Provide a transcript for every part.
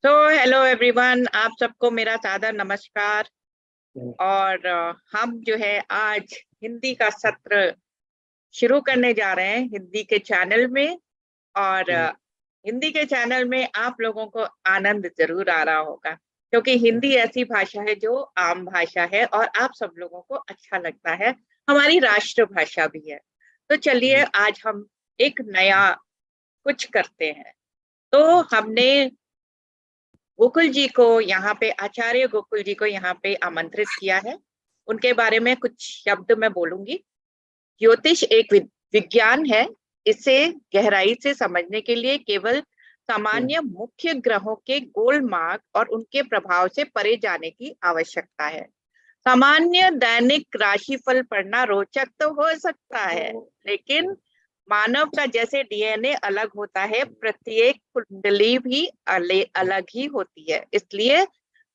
तो hello everyone, आप सबको मेरा सादर नमस्कार। और हम जो है आज हिंदी का सत्र शुरू करने जा रहे हैं हिंदी के चैनल में। और हिंदी के चैनल में आप लोगों को आनंद जरूर आ रहा होगा, क्योंकि हिंदी ऐसी भाषा है जो आम भाषा है और आप सब लोगों को अच्छा लगता है। हमारी राष्ट्रभाषा भी है। तो चलिए आज हम एक नया कुछ करते हैं। तो हमने गोकुल जी को यहाँ पे, आचार्य गोकुल जी को यहाँ पे आमंत्रित किया है। उनके बारे में कुछ शब्द मैं बोलूंगी। ज्योतिष एक विज्ञान है। इसे गहराई से समझने के लिए केवल सामान्य मुख्य ग्रहों के गोल मार्ग और उनके प्रभाव से परे जाने की आवश्यकता है। सामान्य दैनिक राशिफल पढ़ना रोचक तो हो सकता है, लेकिन मानव का जैसे डीएनए अलग होता है, प्रत्येक कुंडली भी अलग ही होती है। इसलिए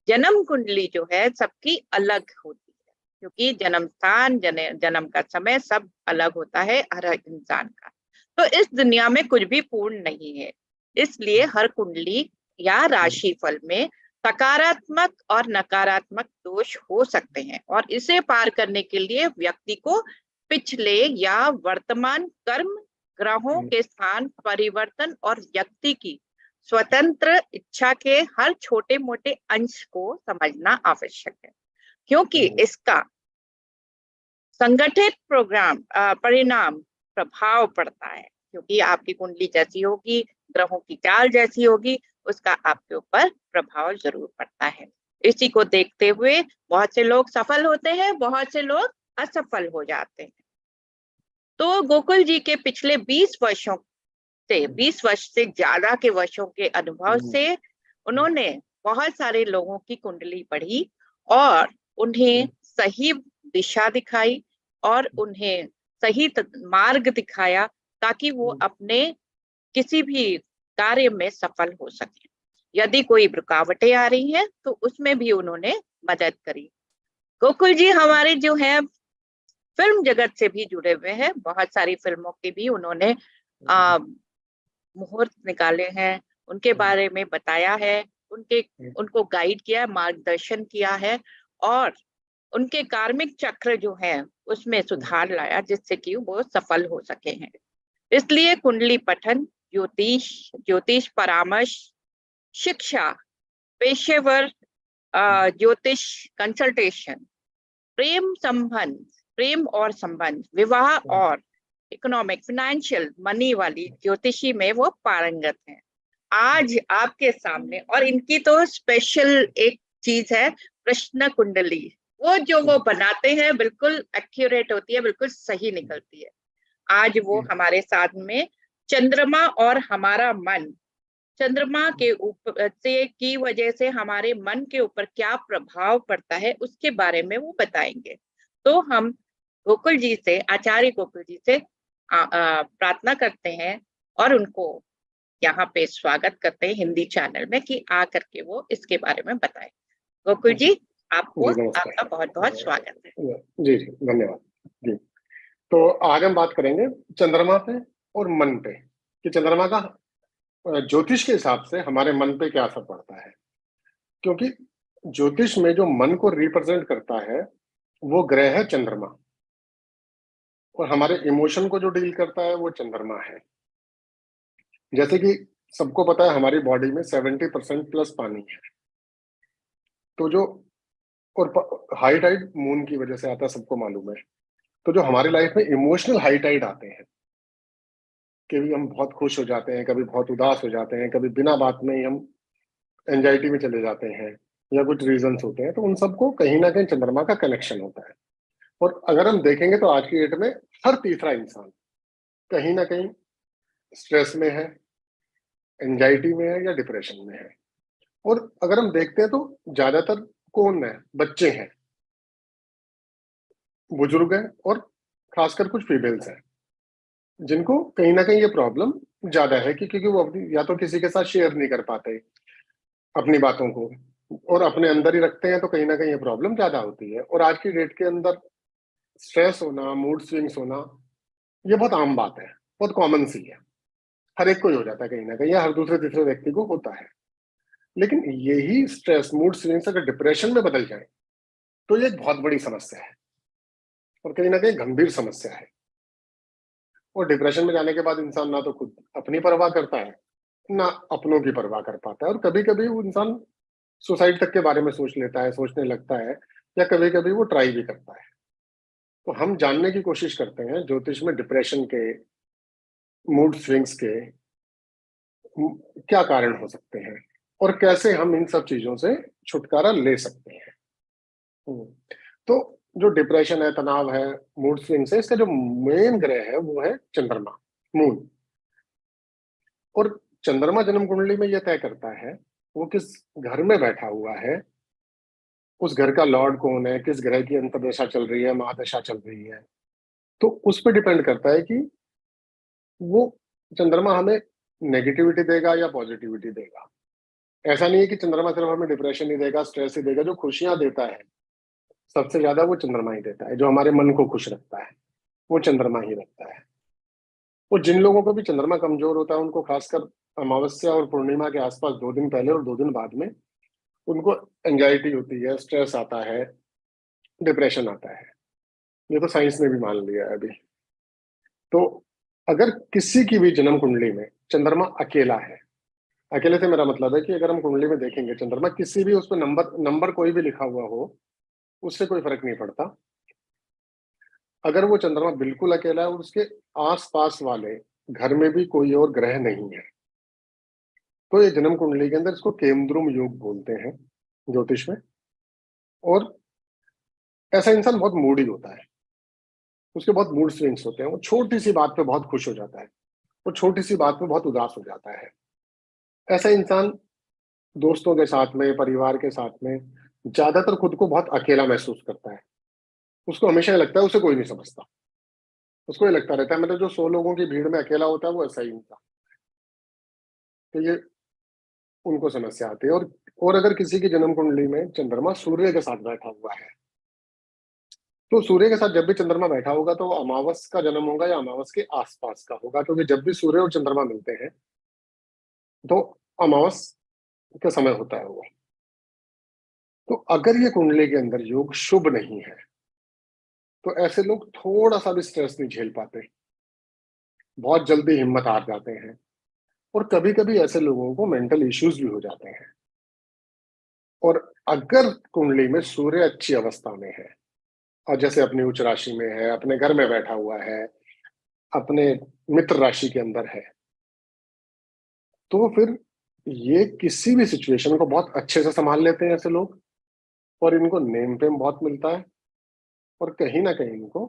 जन्म कुंडली जो है सबकी अलग होती है, क्योंकि जन्म स्थान, जन्म का समय सब अलग होता है हर इंसान का। तो इस दुनिया में कुछ भी पूर्ण नहीं है। इसलिए हर कुंडली या राशिफल में सकारात्मक और नकारात्मक दोष हो सकते हैं, और इसे पार करने के लिए व्यक्ति को पिछले या वर्तमान कर्म, ग्रहों के स्थान परिवर्तन और व्यक्ति की स्वतंत्र इच्छा के हर छोटे मोटे अंश को समझना आवश्यक है, क्योंकि इसका संगठित परिणाम प्रभाव पड़ता है। क्योंकि आपकी कुंडली जैसी होगी, ग्रहों की चाल जैसी होगी, उसका आपके ऊपर प्रभाव जरूर पड़ता है। इसी को देखते हुए बहुत से लोग सफल होते हैं, बहुत से लोग असफल हो जाते हैं। तो गोकुल जी के पिछले 20 वर्ष से ज्यादा के वर्षों के अनुभव से उन्होंने बहुत सारे लोगों की कुंडली पढ़ी और उन्हें सही दिशा दिखाई और उन्हें सही मार्ग दिखाया, ताकि वो अपने किसी भी कार्य में सफल हो सके। यदि कोई रुकावटें आ रही हैं तो उसमें भी उन्होंने मदद करी। गोकुल जी हमारे जो है फिल्म जगत से भी जुड़े हुए हैं। बहुत सारी फिल्मों के भी उन्होंने मुहूर्त निकाले हैं, उनके बारे में बताया है, उनको गाइड किया, मार्गदर्शन किया है, और उनके कार्मिक चक्र जो है उसमें सुधार लाया, जिससे कि वो सफल हो सके हैं। इसलिए कुंडली पठन, ज्योतिष परामर्श, शिक्षा, पेशेवर ज्योतिष कंसल्टेशन, प्रेम और संबंध, विवाह और इकोनॉमिक, फाइनेंशियल, मनी वाली ज्योतिषी में वो पारंगत हैं। आज आपके सामने, और इनकी तो स्पेशल एक चीज है, प्रश्न कुंडली। वो बनाते हैं बिल्कुल एक्यूरेट होती है, बिल्कुल सही निकलती है। आज वो हमारे साथ में चंद्रमा और हमारा मन, चंद्रमा के ऊपर से की वजह से हमारे मन के ऊपर क्या प्रभाव पड़ता है, उसके बारे में वो बताएंगे। तो हम गोकुल जी से, आचार्य गोकुल जी से प्रार्थना करते हैं और उनको यहाँ पे स्वागत करते हैं हिंदी चैनल में, कि आ करके वो इसके बारे में बताएं। गोकुल जी, आपको आपका बहुत बहुत स्वागत है। जी जी, धन्यवाद जी। तो आज हम बात करेंगे चंद्रमा पे और मन पे, कि चंद्रमा का ज्योतिष के हिसाब से हमारे मन पे क्या असर पड़ता है। क्योंकि ज्योतिष में जो मन को रिप्रेजेंट करता है वो ग्रह है चंद्रमा, और हमारे इमोशन को जो डील करता है वो चंद्रमा है। जैसे कि सबको पता है हमारी बॉडी में 70% प्लस पानी है। तो जो, और हाई टाइड मून की वजह से आता है, सबको मालूम है। तो जो हमारी लाइफ में इमोशनल हाई टाइड आते हैं, कभी हम बहुत खुश हो जाते हैं, कभी बहुत उदास हो जाते हैं, कभी बिना बात में ही हम एंजाइटी में चले जाते हैं, या कुछ रीजंस होते हैं, तो उन सबको कहीं ना कहीं चंद्रमा का कनेक्शन होता है। और अगर हम देखेंगे तो आज की डेट में हर तीसरा इंसान कहीं ना कहीं स्ट्रेस में है, एंजाइटी में है, या डिप्रेशन में है। और अगर हम देखते हैं तो ज्यादातर कौन है? बच्चे हैं, बुजुर्ग हैं, और खासकर कुछ फीमेल्स हैं, जिनको कहीं ना कहीं ये प्रॉब्लम ज्यादा है, क्योंकि वो अपनी, या तो किसी के साथ शेयर नहीं कर पाते अपनी बातों को, और अपने अंदर ही रखते हैं, तो कहीं ना कहीं ये प्रॉब्लम ज्यादा होती है। और आज की डेट के अंदर स्ट्रेस होना, मूड स्विंग्स होना, ये बहुत आम बात है, बहुत कॉमन सी है, हर एक को ही हो जाता है कहीं ना कहीं, या हर दूसरे तीसरे व्यक्ति को होता है। लेकिन यही स्ट्रेस, मूड स्विंग्स अगर डिप्रेशन में बदल जाए तो ये एक बहुत बड़ी समस्या है और कहीं ना कहीं गंभीर समस्या है। और डिप्रेशन में जाने के बाद इंसान ना तो खुद अपनी परवाह करता है, ना अपनों की परवाह कर पाता है, और कभी कभी वो इंसान सुसाइड तक के बारे में सोच लेता है, सोचने लगता है, या कभी कभी वो ट्राई भी करता है। तो हम जानने की कोशिश करते हैं ज्योतिष में डिप्रेशन के, मूड स्विंग्स के क्या कारण हो सकते हैं और कैसे हम इन सब चीजों से छुटकारा ले सकते हैं। हम्म, तो जो डिप्रेशन है, तनाव है, मूड स्विंग्स है, इसका जो मेन ग्रह है वो है चंद्रमा, मून। और चंद्रमा जन्म कुंडली में यह तय करता है वो किस घर में बैठा हुआ है, उस घर का लॉर्ड कौन है, किस ग्रह की अंतर्दशा चल रही है, महादशा चल रही है। तो उस पर डिपेंड करता है कि वो चंद्रमा हमें नेगेटिविटी देगा या पॉजिटिविटी देगा। ऐसा नहीं है कि चंद्रमा सिर्फ हमें डिप्रेशन ही देगा, स्ट्रेस ही देगा। जो खुशियां देता है सबसे ज्यादा वो चंद्रमा ही देता है। जो हमारे मन को खुश रखता है वो चंद्रमा ही रखता है। और जिन लोगों को भी चंद्रमा कमजोर होता है उनको खासकर अमावस्या और पूर्णिमा के आसपास 2 दिन पहले और 2 दिन बाद में उनको एंजाइटी होती है, स्ट्रेस आता है, डिप्रेशन आता है। ये तो साइंस ने भी मान लिया है अभी। तो अगर किसी की भी जन्म कुंडली में चंद्रमा अकेला है, अकेले से मेरा मतलब है कि अगर हम कुंडली में देखेंगे चंद्रमा किसी भी उस पर नंबर नंबर कोई भी लिखा हुआ हो, उससे कोई फर्क नहीं पड़ता। अगर वो चंद्रमा बिल्कुल अकेला है और उसके आसपास वाले घर में भी कोई और ग्रह नहीं है, तो ये जन्म कुंडली के अंदर इसको केमद्रुम योग बोलते हैं ज्योतिष में। और ऐसा इंसान बहुत मूडी होता है, उसके बहुत मूड स्विंग्स होते हैं। वो छोटी सी बात पे बहुत खुश हो जाता है, वो छोटी सी बात पे बहुत उदास हो जाता है। ऐसा इंसान दोस्तों के साथ में, परिवार के साथ में ज्यादातर खुद को बहुत अकेला महसूस करता है। उसको हमेशा ये लगता है उसे कोई नहीं समझता। उसको ये लगता रहता है मतलब जो 100 लोगों की भीड़ में अकेला होता है वो ऐसा ही इंसान। तो ये उनको समस्या आती है। और अगर किसी की जन्म कुंडली में चंद्रमा सूर्य के साथ बैठा हुआ है, तो सूर्य के साथ जब भी चंद्रमा बैठा होगा तो वो अमावस का जन्म होगा या अमावस के आसपास का होगा, क्योंकि जब भी सूर्य और चंद्रमा मिलते हैं तो अमावस का समय होता है वो। तो अगर ये कुंडली के अंदर योग शुभ नहीं है तो ऐसे लोग थोड़ा सा भी स्ट्रेस नहीं झेल पाते, बहुत जल्दी हिम्मत हार जाते हैं, और कभी कभी ऐसे लोगों को मेंटल इश्यूज भी हो जाते हैं। और अगर कुंडली में सूर्य अच्छी अवस्था में है और जैसे अपनी उच्च राशि में है, अपने घर में बैठा हुआ है, अपने मित्र राशि के अंदर है, तो फिर ये किसी भी सिचुएशन को बहुत अच्छे से संभाल लेते हैं ऐसे लोग। और इनको नेम फेम बहुत मिलता है और कहीं ना कहीं इनको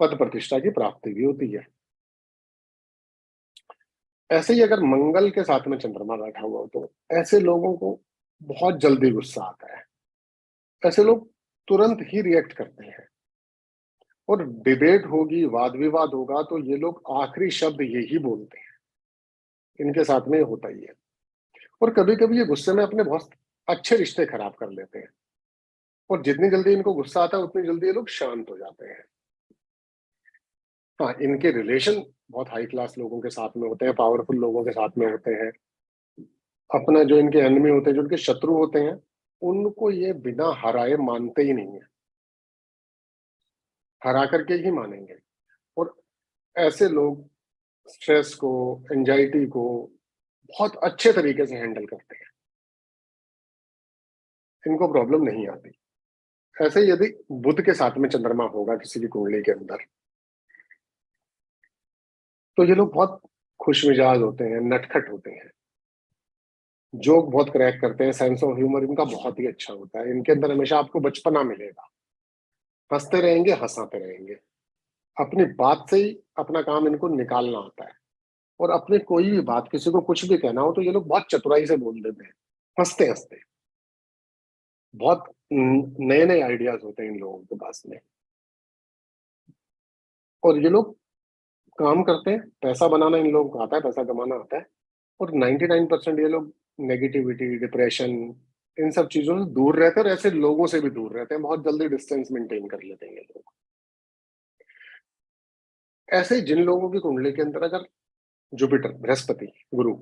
पद प्रतिष्ठा की प्राप्ति भी होती है। ऐसे ही अगर मंगल के साथ में चंद्रमा बैठा हुआ हो तो ऐसे लोगों को बहुत जल्दी गुस्सा आता है। ऐसे लोग तुरंत ही रिएक्ट करते हैं, और डिबेट होगी, वाद विवाद होगा तो ये लोग आखिरी शब्द यही बोलते हैं। इनके साथ में होता ही है। और कभी कभी ये गुस्से में अपने बहुत अच्छे रिश्ते खराब कर लेते हैं, और जितनी जल्दी इनको गुस्सा आता है उतनी जल्दी ये लोग शांत हो जाते हैं। हाँ, इनके रिलेशन बहुत हाई क्लास लोगों के साथ में होते हैं, पावरफुल लोगों के साथ में होते हैं। अपना जो इनके एनिमी होते हैं, जो इनके शत्रु होते हैं, उनको ये बिना हराए मानते ही नहीं है, हरा करके ही मानेंगे। और ऐसे लोग स्ट्रेस को, एंजाइटी को बहुत अच्छे तरीके से हैंडल करते हैं, इनको प्रॉब्लम नहीं आती। ऐसे ही यदि बुध के साथ में चंद्रमा होगा किसी की कुंडली के अंदर, तो ये लोग बहुत खुश मिजाज होते हैं, नटखट होते हैं, जोक बहुत क्रैक करते हैं, सेंस ऑफ ह्यूमर इनका बहुत ही अच्छा होता है। इनके अंदर हमेशा आपको बचपना मिलेगा, हंसते रहेंगे, हंसाते रहेंगे। अपनी बात से ही अपना काम इनको निकालना आता है। और अपने कोई भी बात, किसी को कुछ भी कहना हो तो ये लोग बहुत चतुराई से बोल देते हैं, हंसते हंसते। बहुत नए नए आइडियाज होते हैं इन लोगों के पास में। और ये लोग काम करते हैं, पैसा बनाना इन लोगों को आता है, पैसा कमाना आता है। और 99% ये लोग नेगेटिविटी, डिप्रेशन, इन सब चीजों से दूर रहते हैं, और ऐसे लोगों से भी दूर रहते हैं, बहुत जल्दी डिस्टेंस मेंटेन कर लेते हैं ये लोग। ऐसे ही जिन लोगों की कुंडली के अंदर अगर जुपिटर, बृहस्पति, गुरु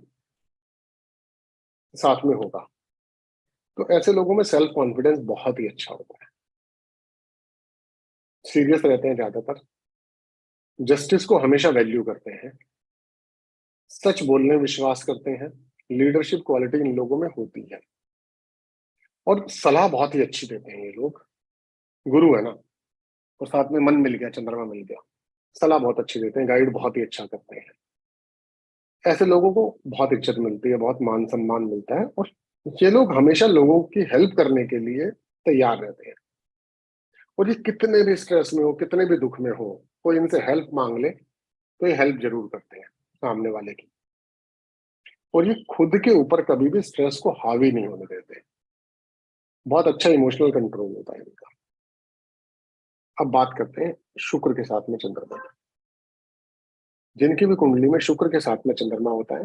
साथ में होगा, तो ऐसे लोगों में सेल्फ कॉन्फिडेंस बहुत ही अच्छा होता है। सीरियस रहते हैं ज्यादातर, जस्टिस को हमेशा वैल्यू करते हैं, सच बोलने में विश्वास करते हैं, लीडरशिप क्वालिटी इन लोगों में होती है, और सलाह बहुत ही अच्छी देते हैं ये लोग। गुरु है ना, और साथ में मन मिल गया, चंद्रमा मिल गया, सलाह बहुत अच्छी देते हैं, गाइड बहुत ही अच्छा करते हैं। ऐसे लोगों को बहुत इज्जत मिलती है, बहुत मान सम्मान मिलता है, और ये लोग हमेशा लोगों की हेल्प करने के लिए तैयार रहते हैं। और ये कितने भी स्ट्रेस में हो, कितने भी दुख में हो, कोई इनसे हेल्प मांग ले तो ये हेल्प जरूर करते हैं सामने वाले की। और ये खुद के ऊपर कभी भी स्ट्रेस को हावी नहीं होने देते। बहुत अच्छा इमोशनल कंट्रोल होता है इनका। अब बात करते हैं शुक्र के साथ में चंद्रमा की। जिनकी भी कुंडली में शुक्र के साथ में चंद्रमा होता है,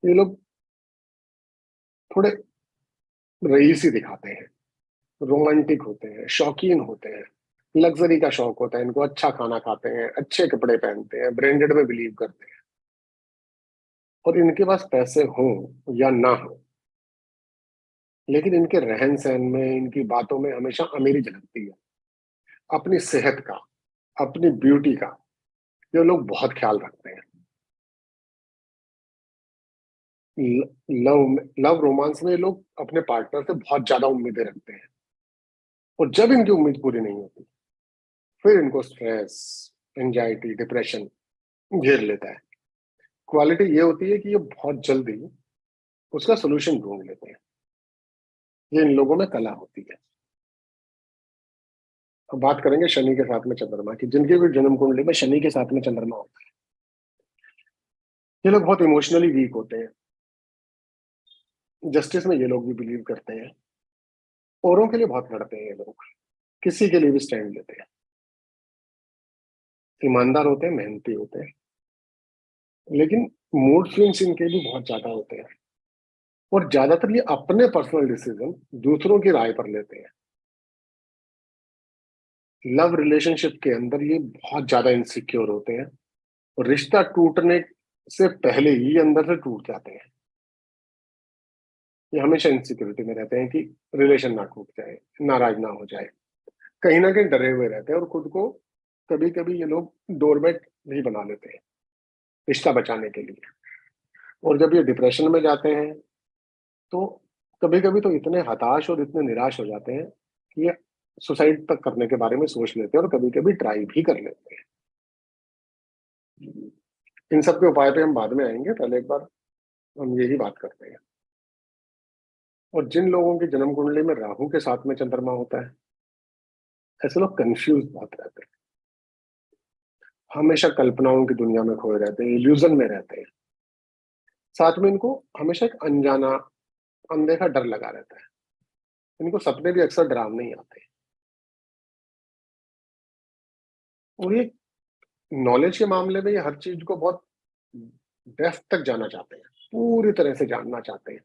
ये लोग थोड़े रईसी दिखाते हैं, रोमांटिक होते हैं, शौकीन होते हैं, लग्जरी का शौक होता है इनको, अच्छा खाना खाते हैं, अच्छे कपड़े पहनते हैं, ब्रांडेड में बिलीव करते हैं। और इनके पास पैसे हों या ना हो, लेकिन इनके रहन सहन में, इनकी बातों में हमेशा अमीरी झलकती है। अपनी सेहत का, अपनी ब्यूटी का ये लोग बहुत ख्याल रखते हैं। लव लव रोमांस में ये लोग अपने पार्टनर से बहुत ज्यादा उम्मीदें रखते हैं, और जब इनकी उम्मीद पूरी नहीं होती, फिर इनको स्ट्रेस, एंजाइटी, डिप्रेशन घेर लेता है। क्वालिटी ये होती है कि ये बहुत जल्दी उसका सोल्यूशन ढूंढ लेते हैं। ये इन लोगों में कला होती है। अब बात करेंगे शनि के साथ में चंद्रमा की। जिनकी भी जन्म कुंडली में शनि के साथ में चंद्रमा होता है, ये लोग बहुत इमोशनली वीक होते हैं। जस्टिस में ये लोग भी बिलीव करते हैं, औरों के लिए बहुत लड़ते हैं ये लोग, किसी के लिए भी स्टैंड लेते हैं, ईमानदार होते हैं, मेहनती होते हैं, लेकिन मूड स्विंग्स इनके भी बहुत ज्यादा होते हैं। और ज्यादातर ये अपने पर्सनल डिसीजन दूसरों की राय पर लेते हैं। लव रिलेशनशिप के अंदर ये बहुत ज्यादा इनसिक्योर होते हैं, और रिश्ता टूटने से पहले ही अंदर से टूट जाते हैं। ये हमेशा इनसिक्योरिटी में रहते हैं कि रिलेशन ना टूट जाए, नाराज ना हो जाए, कहीं ना कहीं डरे हुए रहते हैं, और खुद को कभी कभी ये लोग डोरमेट भी बना लेते हैं रिश्ता बचाने के लिए। और जब ये डिप्रेशन में जाते हैं, तो कभी कभी तो इतने हताश और इतने निराश हो जाते हैं कि ये सुसाइड तक करने के बारे में सोच लेते हैं, और कभी कभी ट्राई भी कर लेते हैं। इन सब के उपाय पे हम बाद में आएंगे, पहले एक बार हम यही बात करते हैं। और जिन लोगों की जन्म कुंडली में राहु के साथ में चंद्रमा होता है, ऐसे लोग कंफ्यूज बहुत रहते हैं, हमेशा कल्पनाओं की दुनिया में खोए रहते हैं, इल्यूजन में रहते हैं। साथ में इनको हमेशा एक अनजाना, अनदेखा डर लगा रहता है। इनको सपने भी अक्सर डरावने ही आते हैं। और ये नॉलेज के मामले में ये हर चीज को बहुत डेप्थ तक जाना चाहते हैं, पूरी तरह से जानना चाहते हैं।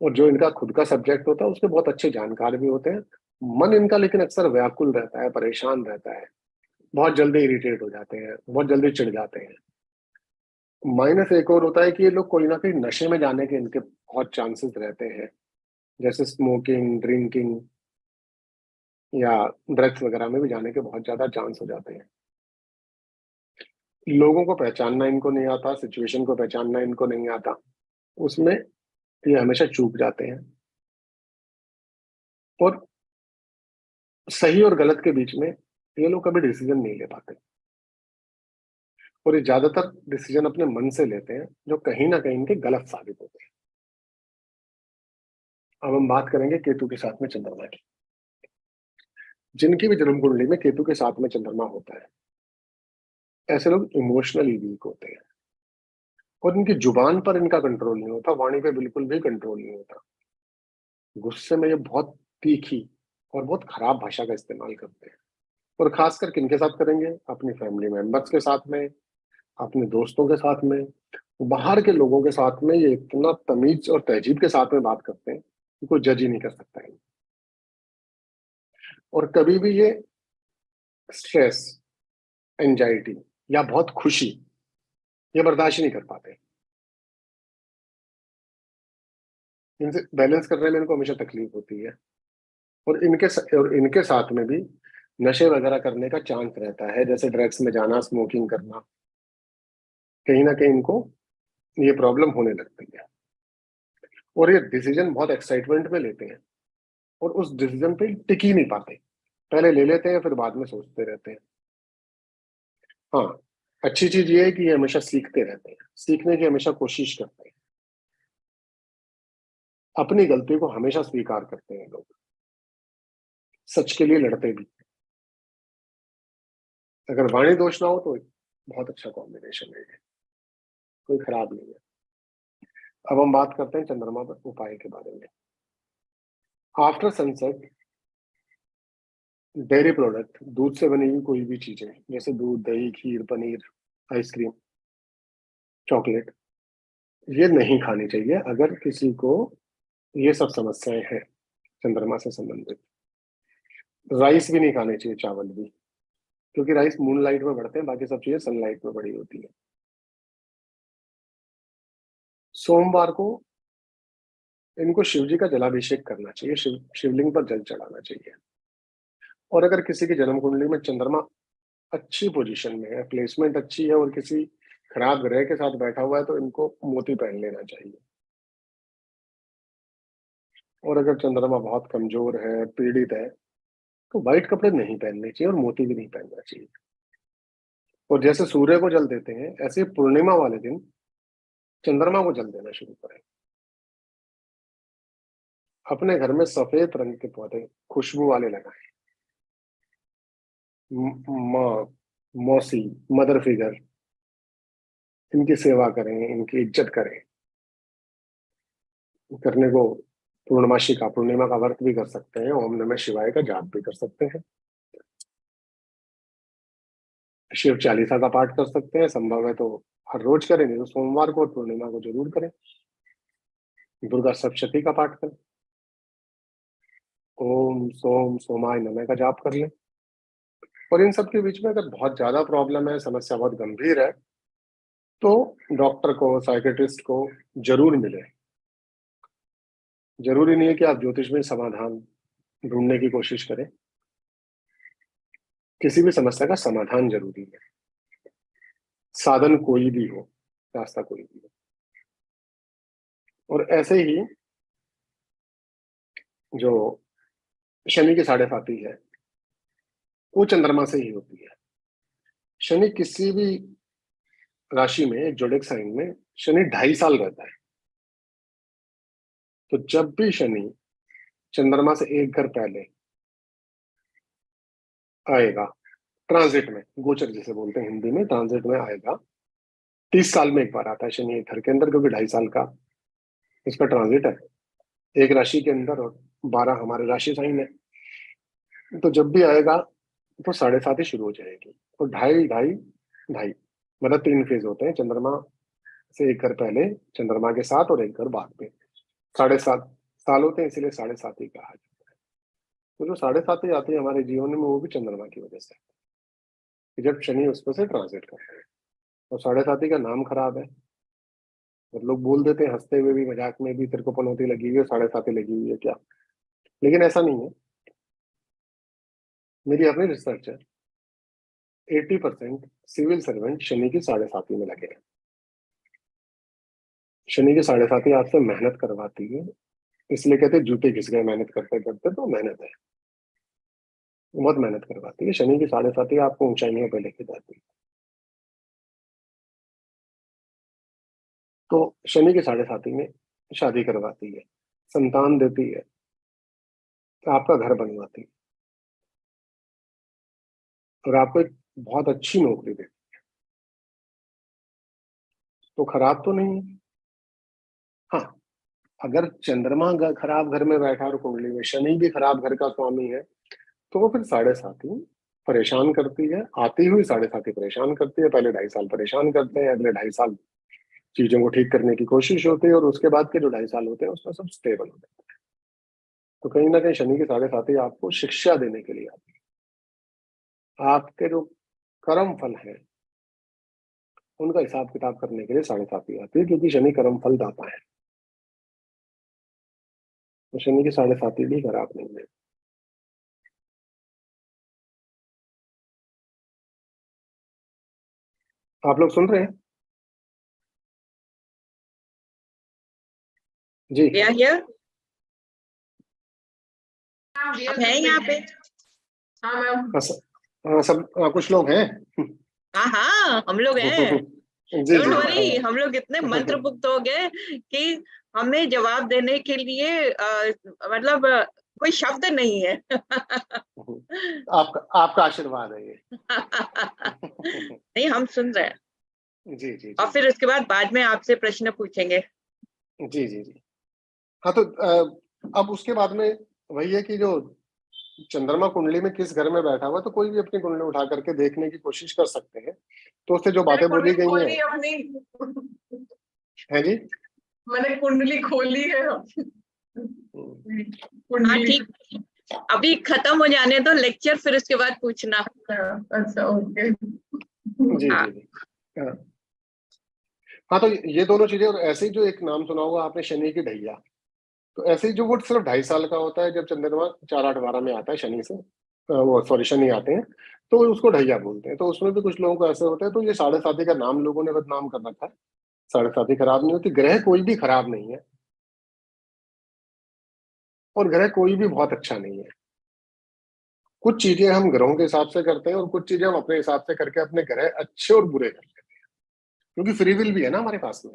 और जो इनका खुद का सब्जेक्ट होता है उसके बहुत अच्छे जानकार भी होते हैं। मन इनका लेकिन अक्सर व्याकुल रहता है, परेशान रहता है, बहुत जल्दी इरिटेट हो जाते हैं, बहुत जल्दी चिढ़ जाते हैं। माइनस एक और होता है कि ये लोग कोई ना कोई नशे में जाने के इनके बहुत चांसेस रहते हैं, जैसे स्मोकिंग, ड्रिंकिंग या ड्रग्स वगैरह में भी जाने के बहुत ज्यादा चांस हो जाते हैं। लोगों को पहचानना इनको नहीं आता, सिचुएशन को पहचानना इनको नहीं आता, उसमें ये हमेशा चूक जाते हैं। और सही और गलत के बीच में ये लोग कभी डिसीजन नहीं ले पाते, और ये ज्यादातर डिसीजन अपने मन से लेते हैं, जो कहीं ना कहीं इनके गलत साबित होते हैं। अब हम बात करेंगे केतु के साथ में चंद्रमा की। जिनकी भी जन्म कुंडली में केतु के साथ में चंद्रमा होता है, ऐसे लोग इमोशनली वीक होते हैं, और इनकी जुबान पर इनका कंट्रोल नहीं होता, वाणी पे बिल्कुल भी कंट्रोल नहीं होता। गुस्से में ये बहुत तीखी और बहुत खराब भाषा का इस्तेमाल करते हैं। और खासकर किनके साथ करेंगे? अपनी फैमिली मेंबर्स के साथ में, अपने दोस्तों के साथ में, बाहर के लोगों के साथ में ये इतना तमीज और तहजीब के साथ में बात करते हैं कि कोई जज ही नहीं कर सकता है। और कभी भी ये स्ट्रेस, एंजाइटी या बहुत खुशी ये बर्दाश्त ही नहीं कर पाते। इनसे बैलेंस करने में इनको हमेशा तकलीफ होती है। और इनके साथ में भी नशे वगैरह करने का चांस रहता है, जैसे ड्रग्स में जाना, स्मोकिंग करना। कहीं ना कहीं इनको ये प्रॉब्लम होने लगती है, और ये डिसीजन बहुत एक्साइटमेंट में लेते हैं, और उस डिसीजन पे टिक ही नहीं पाते। पहले ले लेते हैं, फिर बाद में सोचते रहते हैं। हाँ, अच्छी चीज ये है कि ये हमेशा सीखते रहते हैं, सीखने की हमेशा कोशिश करते हैं, अपनी गलती को हमेशा स्वीकार करते हैं लोग, सच के लिए लड़ते भी। अगर वाणी दोष ना हो तो बहुत अच्छा कॉम्बिनेशन है ये, कोई खराब नहीं है। अब हम बात करते हैं चंद्रमा पर उपाय के बारे में। आफ्टर सनसेट, डेयरी प्रोडक्ट, दूध से बनी हुई कोई भी चीजें, जैसे दूध, दही, खीर, पनीर, आइसक्रीम, चॉकलेट, ये नहीं खानी चाहिए अगर किसी को ये सब समस्याएं हैं चंद्रमा से संबंधित। राइस भी नहीं खाने चाहिए, चावल भी, क्योंकि राइस मून लाइट में बढ़ते हैं, बाकी सब चीजें सनलाइट में बड़ी होती है। सोमवार को इनको शिव जी का जलाभिषेक करना चाहिए, शिवलिंग पर जल चढ़ाना चाहिए। और अगर किसी की जन्म कुंडली में चंद्रमा अच्छी पोजीशन में है, प्लेसमेंट अच्छी है, और किसी खराब ग्रह के साथ बैठा हुआ है, तो इनको मोती पहन लेना चाहिए। और अगर चंद्रमा बहुत कमजोर है, पीड़ित है, तो व्हाइट कपड़े नहीं पहनने चाहिए, और मोती भी नहीं पहनना चाहिए। और जैसे सूर्य को जल देते हैं, ऐसे पूर्णिमा वाले दिन चंद्रमा को जल देना शुरू करें। अपने घर में सफेद रंग के पौधे खुशबू वाले लगाएं। माँ, मौसी, मदर फिगर, इनकी सेवा करें, इनकी इज्जत करें। करने को पूर्णमासी का, पूर्णिमा का व्रत भी कर सकते हैं, ओम नमः शिवाय का जाप भी कर सकते हैं, शिव चालीसा का पाठ कर सकते हैं, संभव है तो हर रोज करें, नहीं तो सोमवार को और पूर्णिमा को जरूर करें। दुर्गा सप्तशती का पाठ करें, ओम सोम सोमाय नमः का जाप कर लें। और इन सब के बीच में अगर बहुत ज्यादा प्रॉब्लम है, समस्या बहुत गंभीर है, तो डॉक्टर को, साइकेट्रिस्ट को जरूर मिले। जरूरी नहीं है कि आप ज्योतिष में समाधान ढूंढने की कोशिश करें, किसी भी समस्या का समाधान जरूरी है, साधन कोई भी हो, रास्ता कोई भी हो। और ऐसे ही जो शनि की साढ़े साती है, वो चंद्रमा से ही होती है। शनि किसी भी राशि में, जोडिक साइन में, शनि 2.5 साल रहता है। तो जब भी शनि चंद्रमा से एक घर पहले आएगा, ट्रांजिट में, गोचर जिसे बोलते हैं हिंदी में, ट्रांजिट में आएगा। 30 साल में एक बार आता है शनि एक घर के अंदर, क्योंकि 2.5 साल का इसका ट्रांजिट है एक राशि के अंदर, और 12 हमारे राशि साइन है। तो जब भी आएगा तो साढ़े सात ही शुरू हो जाएगी, और ढाई ढाई ढाई, मतलब 3 फेज होते हैं चंद्रमा से एक घर पहले, चंद्रमा के साथ, और एक घर बाद में। 7.5 साल होते हैं, इसीलिए 7.5 ही कहा जाता है। तो जो 7.5 आती है हमारे जीवन में, वो भी चंद्रमा की वजह से, कि जब शनि उस पर से ट्रांजिट करता है। और 7.5 का नाम खराब है, और लोग बोल देते हैं हंसते हुए भी, मजाक में भी, तेरे को पनौती लगी हुई है, 7.5 लगी हुई है क्या। लेकिन ऐसा नहीं है, मेरी अपनी रिसर्च है, 80% सिविल सर्वेंट शनि की 7.5 में लगे हैं। शनि की 7.5 आपसे मेहनत करवाती है, इसलिए कहते हैं जूते घिस गए मेहनत करते करते, तो मेहनत है, बहुत मेहनत करवाती है। शनि की 7.5 आपको ऊंचाइयों पे लेके जाती है। तो शनि की 7.5 में शादी करवाती है, संतान देती है, आपका घर बनवाती है, और आपको एक बहुत अच्छी नौकरी देती है। तो खराब तो नहीं है। हाँ, अगर चंद्रमा खराब घर में बैठा और कुंडली में शनि भी खराब घर का स्वामी है, तो वो फिर 7.5 परेशान करती है, आती हुई 7.5 परेशान करती है। पहले 2.5 साल परेशान करते हैं, अगले 2.5 साल चीजों को ठीक करने की कोशिश होती है, और उसके बाद के जो 2.5 साल होते हैं उसमें सब स्टेबल होते हैं। तो कहीं ना कहीं शनि की 7.5 आपको शिक्षा देने के लिए आती है। आपके जो कर्म फल है, उनका हिसाब किताब करने के लिए 7.5 आती है, क्योंकि शनि कर्म फल दाता है। तो शनि की 7.5 भी खराब नहीं है। आप लोग सुन रहे हैं जी? हियर आप है यहाँ पे? हाँ मैम। हाँ सब कुछ लोग हैं। हाँ हाँ, हम लोग हैं। जी डोंट जी वरी, हम लोग इतने मंत्रमुग्ध हो गए कि हमें जवाब देने के लिए मतलब कोई शब्द नहीं है। आपका आशीर्वाद है ये। नहीं, हम सुन रहे हैं जी जी और जी फिर उसके बाद में आपसे प्रश्न पूछेंगे। जी जी जी। हाँ तो अब उसके बाद में वही है कि जो चंद्रमा कुंडली में किस घर में बैठा हुआ, तो कोई भी अपनी कुंडली उठा करके देखने की कोशिश कर सकते हैं। तो उससे जो बातें बोली गई हैं अपनी है जी, मैंने कुंडली खोली है। हाँ ठीक, अभी खत्म हो जाने दो लेक्चर, फिर उसके बाद पूछना। अच्छा ओके। जी हाँ। जी जी। हाँ हाँ, तो ये दोनों चीजें, और ऐसे ही जो एक नाम सुना होगा आपने, शनि की ढैया। तो ऐसे ही जो वो सिर्फ 2.5 साल का होता है, जब चंद्रमा 4, 8, 12 में आता है शनि से, वो सॉरी शनि आते हैं, तो उसको ढैया बोलते हैं। तो उसमें भी कुछ लोगों को ऐसे होते हैं। तो ये 7.5 का नाम लोगों ने बदनाम कर रखा है। 7.5 खराब नहीं होती, ग्रह कोई भी खराब नहीं है, और ग्रह कोई भी बहुत अच्छा नहीं है। कुछ चीजें हम ग्रहों के हिसाब से करते हैं, और कुछ चीजें हम अपने हिसाब से करके अपने ग्रह अच्छे और बुरे कर लेते हैं, क्योंकि फ्री विल भी है ना हमारे पास में।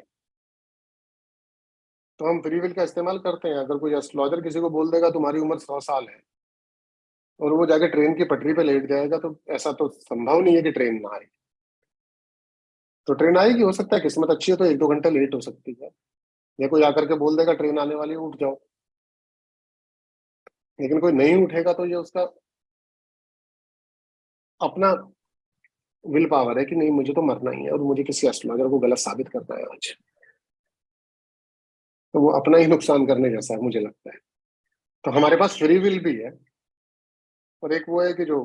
तो हम फ्री विल का इस्तेमाल करते हैं। अगर कोई एस्ट्रोलॉजर किसी को बोल देगा तुम्हारी उम्र 100 साल है, और वो जाके ट्रेन की पटरी पे लेट जाएगा, तो ऐसा तो संभव नहीं है कि ट्रेन ना आए। तो ट्रेन आएगी, हो सकता है किस्मत अच्छी है तो 1, 2 घंटे लेट हो सकती है, या कोई आकर के बोल देगा ट्रेन आने वाली है, उठ जाओ। लेकिन कोई नहीं उठेगा तो ये उसका अपना विल पावर है कि नहीं, मुझे तो मरना ही है और मुझे किसी एस्ट्रोलॉजर को गलत साबित करना है आज। तो वो अपना ही नुकसान करने जैसा है, मुझे लगता है। तो हमारे पास फ्री विल भी है, और एक वो है कि जो